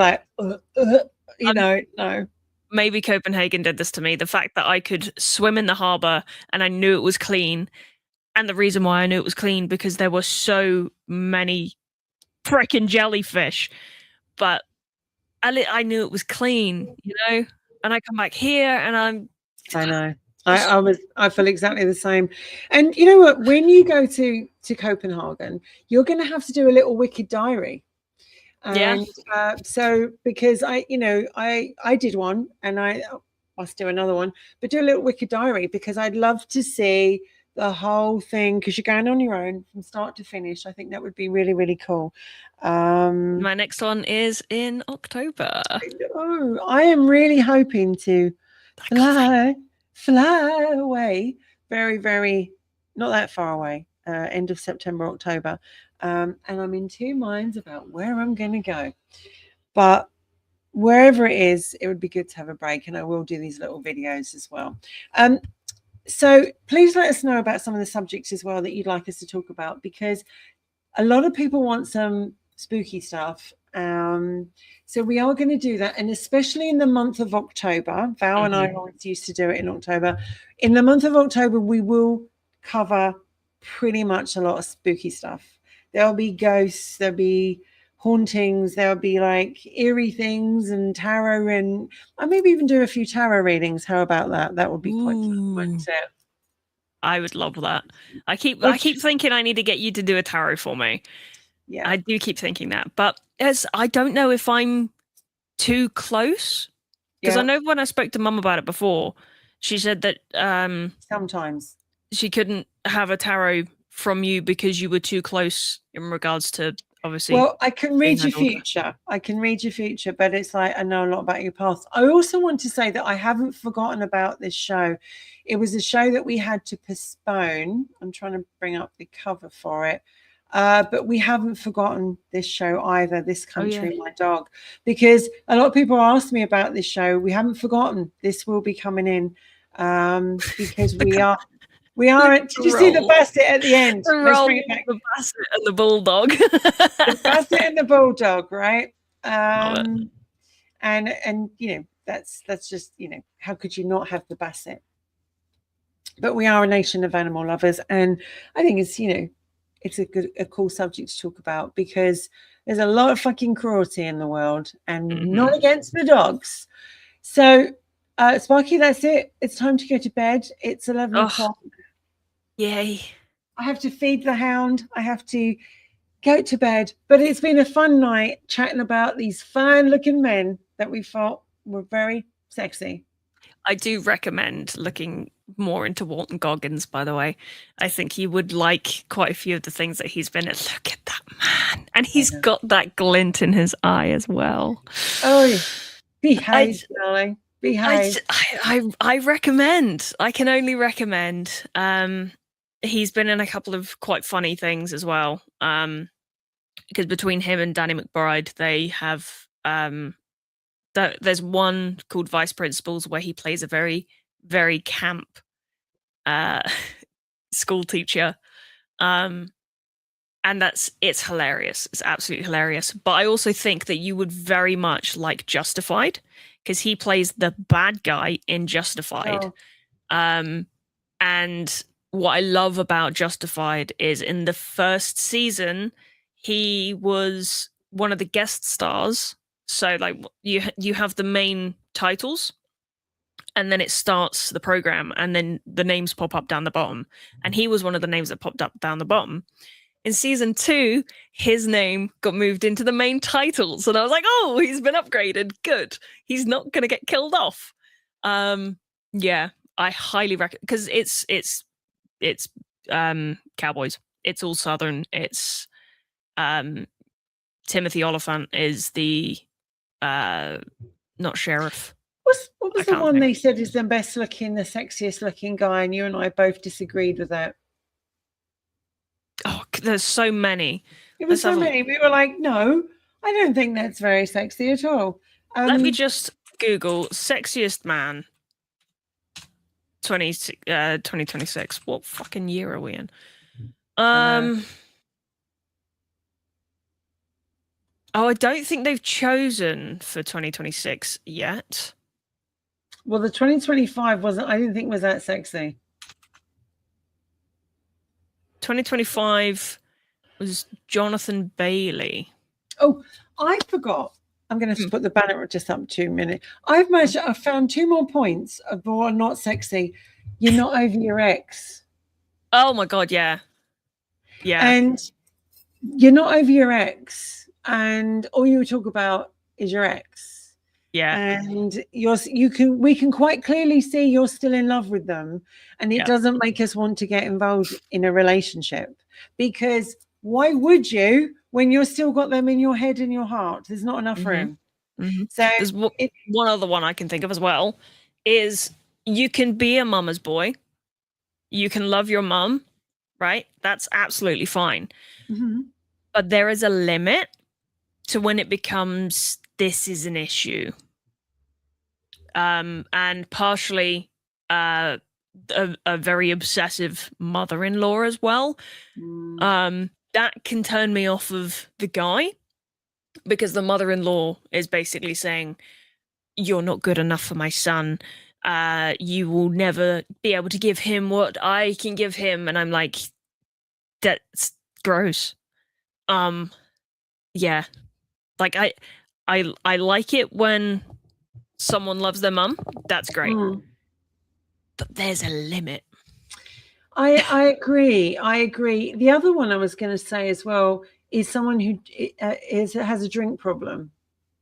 no. Maybe Copenhagen did this to me. The fact that I could swim in the harbor and I knew it was clean, and the reason why I knew it was clean because there were so many freaking jellyfish, but I knew it was clean, and I come back here and I know. I feel exactly the same. And you know what? When you go to Copenhagen, you're going to have to do a little wicked diary. And so because I did one, and I must do another one, but do a little wicked diary, because I'd love to see the whole thing, because you're going on your own from start to finish. I think that would be really, really cool. My next one is in October. I am really hoping to fly away very, very, not that far away, end of September, October. And I'm in two minds about where I'm going to go. But wherever it is, it would be good to have a break, and I will do these little videos as well. So please let us know about some of the subjects as well that you'd like us to talk about, because a lot of people want some spooky stuff. So we are going to do that, and especially in the month of October. Val and I always used to do it in October. In the month of October, we will cover pretty much a lot of spooky stuff. There'll be ghosts, there'll be hauntings, there'll be eerie things and tarot, and I maybe even do a few tarot readings. How about that? That would be quite fun, wouldn't it? I would love that. I keep thinking I need to get you to do a tarot for me. Yeah, I do keep thinking that, but I don't know if I'm too close, because I know when I spoke to Mum about it before, She said that sometimes she couldn't have a tarot from you because you were too close in regards to, obviously. Well, I can read your future. I can read your future, but it's like I know a lot about your past. I also want to say that I haven't forgotten about this show. It was a show that we had to postpone. I'm trying to bring up the cover for it. But we haven't forgotten this show either, This Country, My Dog, because a lot of people ask me about this show. We haven't forgotten. This will be coming in because we are. Did you see the basset at the end? Let's bring it back. The basset and the bulldog. The basset and the bulldog, right? And you know, that's just, you know, how could you not have the basset? But we are a nation of animal lovers, and I think it's, you know, it's a cool subject to talk about because there's a lot of fucking cruelty in the world, and not against the dogs. So, Sparky, that's it. It's time to go to bed. It's 11 o'clock. Yay. I have to feed the hound. I have to go to bed. But it's been a fun night chatting about these fine-looking men that we thought were very sexy. I do recommend looking more into Walton Goggins, by the way. I think you would like quite a few of the things that he's been in. Look at that man. And he's got that glint in his eye as well. Oh, behave, darling. Behave. I recommend. I can only recommend. He's been in a couple of quite funny things as well. Because between him and Danny McBride, they have there's one called Vice Principals where he plays a very, very camp school teacher. And it's hilarious. It's absolutely hilarious. But I also think that you would very much like Justified, because he plays the bad guy in Justified. And what I love about Justified is in the first season, he was one of the guest stars. So like you have the main titles, and then it starts the program, and then the names pop up down the bottom. And he was one of the names that popped up down the bottom. In season 2, his name got moved into the main titles, and I was like, "Oh, he's been upgraded. Good. He's not going to get killed off." Yeah, I highly recommend, because it's cowboys. It's all Southern. It's Timothy Oliphant is the not sheriff. What was the one they said is the best looking, the sexiest looking guy, and you and I both disagreed with that? Oh, there's so many. It was so many. We were like, no, I don't think that's very sexy at all. Let me just Google sexiest man 2026. What fucking year are we in? Oh, I don't think they've chosen for 2026 yet. Well, the 2025 wasn't, I didn't think was that sexy. 2025 was Jonathan Bailey. Oh, I forgot. I'm going to put the banner just up 2 minutes. I've found 2 more points of what are not sexy. You're not over your ex. Oh my God, yeah. Yeah. And you're not over your ex, and all you talk about is your ex. Yeah. And we can quite clearly see you're still in love with them, and it doesn't make us want to get involved in a relationship, because why would you when you're still got them in your head and your heart? There's not enough room. So there's one other one I can think of as well is you can be a mama's boy. You can love your mum, right? That's absolutely fine. But there is a limit to when it becomes, this is an issue. And partially a very obsessive mother-in-law as well. That can turn me off of the guy, because the mother-in-law is basically saying, you're not good enough for my son. You will never be able to give him what I can give him. And I'm like, that's gross. Yeah. Like I like it when someone loves their mum. That's great. But there's a limit. I agree. The other one I was going to say as well is someone who has a drink problem.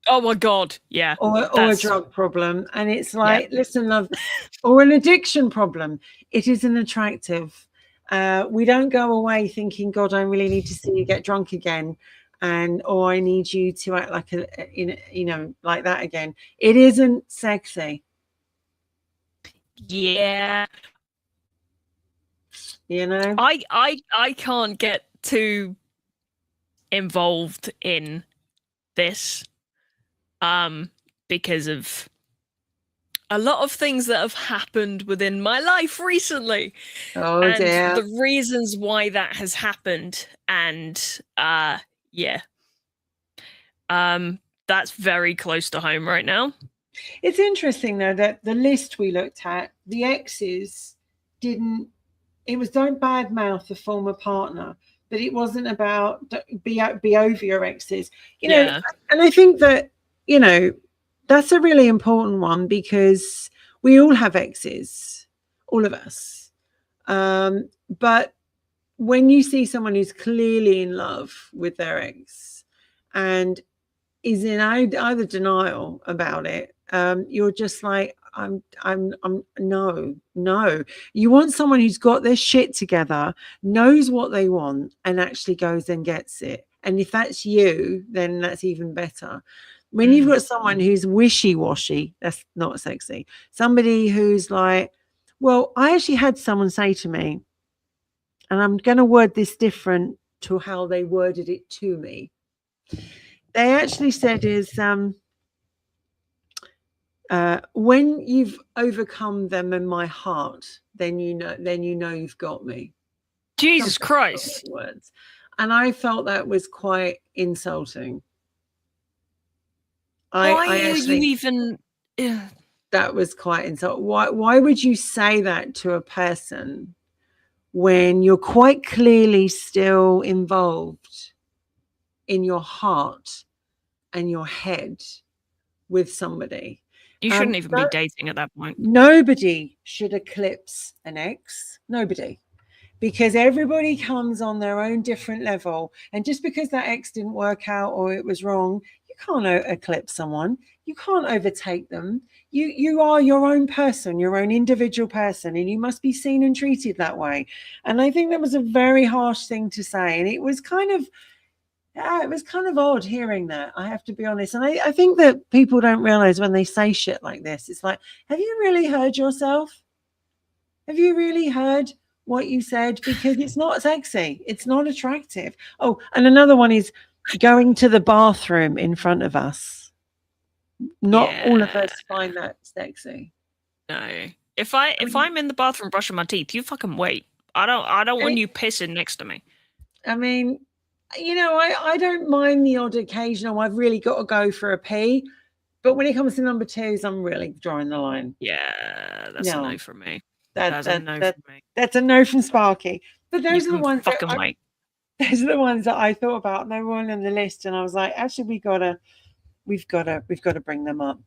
Oh my God. Yeah. Or a drug problem. And it's like, listen, love, or an addiction problem. It isn't attractive. We don't go away thinking, God, I really need to see you get drunk again. Or I need you to act like like that again. It isn't sexy. Yeah. You know, I can't get too involved in this because of a lot of things that have happened within my life recently. Oh dear. The reasons why that has happened. And yeah. That's very close to home right now. It's interesting though that the list we looked at, the exes didn't, it was don't badmouth the former partner, but it wasn't about be over your exes, you know. And I think that, you know, that's a really important one because we all have exes, all of us. But when you see someone who's clearly in love with their ex and is in either denial about it, you're just like, I'm no. You want someone who's got their shit together, knows what they want, and actually goes and gets it. And if that's you, then that's even better. When you've got someone who's wishy-washy, that's not sexy. Somebody who's like, well, I actually had someone say to me, and I'm going to word this different to how they worded it to me. They actually said is, when you've overcome them in my heart, then you know you've got me. Jesus Christ. Words. And I felt that was quite insulting. Why would you even? That was quite insulting. Why would you say that to a person when you're quite clearly still involved in your heart and your head with somebody? You shouldn't even be dating at that point. Nobody should eclipse an ex. Nobody. Because everybody comes on their own different level. And just because that ex didn't work out or it was wrong, you can't eclipse someone. You can't overtake them. You are your own person, your own individual person, and you must be seen and treated that way. And I think that was a very harsh thing to say. And it was kind of, it was kind of odd hearing that, I have to be honest. And I think that people don't realize when they say shit like this, it's like, have you really heard yourself? Have you really heard what you said? Because it's not sexy. It's not attractive. Oh, and another one is going to the bathroom in front of us. Not all of us find that sexy. No. If I'm in the bathroom brushing my teeth, you fucking wait. I don't want you pissing next to me. I mean, you know, I don't mind the odd occasional, I've really got to go for a pee. But when it comes to number twos, I'm really drawing the line. Yeah, that's a no for me. That's a no from me. That's a no from Sparky. But those are the ones fucking wait. Those are the ones that I thought about, and they weren't on the list. And I was like, actually, we've got to bring them up.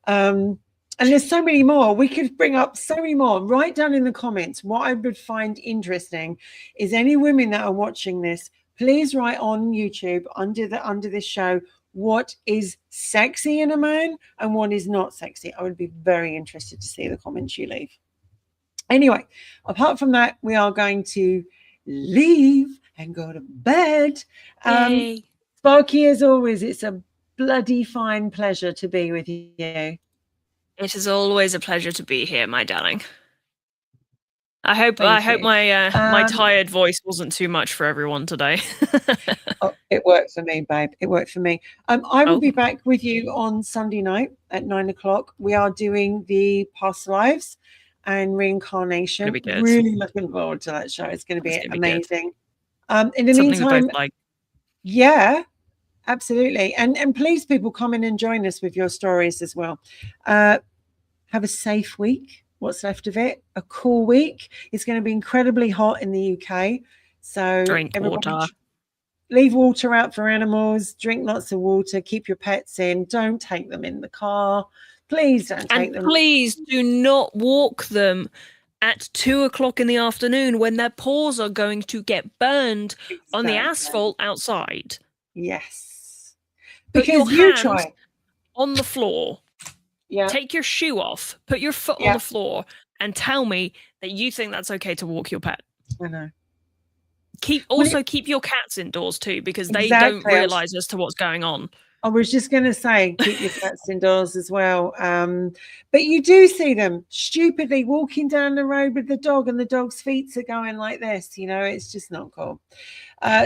And there's so many more. We could bring up so many more. Write down in the comments what I would find interesting is any women that are watching this, please write on YouTube under this show what is sexy in a man and what is not sexy. I would be very interested to see the comments you leave. Anyway, apart from that, we are going to leave and go to bed. Sparky, as always, it's a bloody fine pleasure to be with you. It is always a pleasure to be here, my darling. I hope my tired voice wasn't too much for everyone today. Oh, it worked for me, babe. It worked for me. I will be back with you on Sunday night at 9 o'clock. We are doing the past lives and reincarnation. Really looking forward to that show. It's going to be amazing. In the meantime, yeah, absolutely. And please, people, come in and join us with your stories as well. Have a safe week. What's left of it, a cool week. It's going to be incredibly hot in the UK, so drink water. Leave water out for animals, drink lots of water, keep your pets in, don't take them in the car, please don't take them. Please do not walk them at 2 o'clock in the afternoon when their paws are going to get burned on the asphalt outside. Yes, because you try. on the floor. Yeah. Take your shoe off, put your foot on the floor, and tell me that you think that's okay to walk your pet. I know. Keep your cats indoors too, because they Exactly. don't realize as to what's going on. I was just going to say, keep your cats indoors as well. But you do see them stupidly walking down the road with the dog, and the dog's feet are going like this. You know, it's just not cool.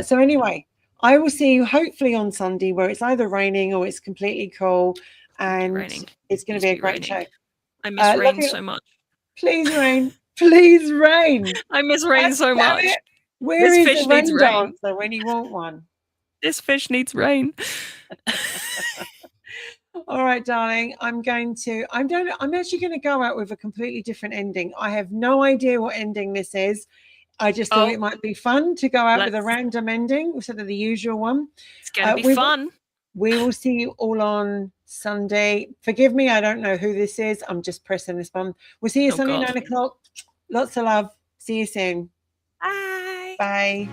So anyway, I will see you hopefully on Sunday, where it's either raining or it's completely cool, and it's going to be a great show. I miss rain so much. Please rain. Please rain. I miss rain so much. Where is the rain dancer when you want one? This fish needs rain. All right, darling. I'm actually going to go out with a completely different ending. I have no idea what ending this is. I just thought it might be fun to go out with a random ending instead of the usual one. It's going to be fun. We will see you all on Sunday. Forgive me, I don't know who this is. I'm just pressing this button. We'll see you Sunday, 9 o'clock. Lots of love. See you soon. Bye. Bye.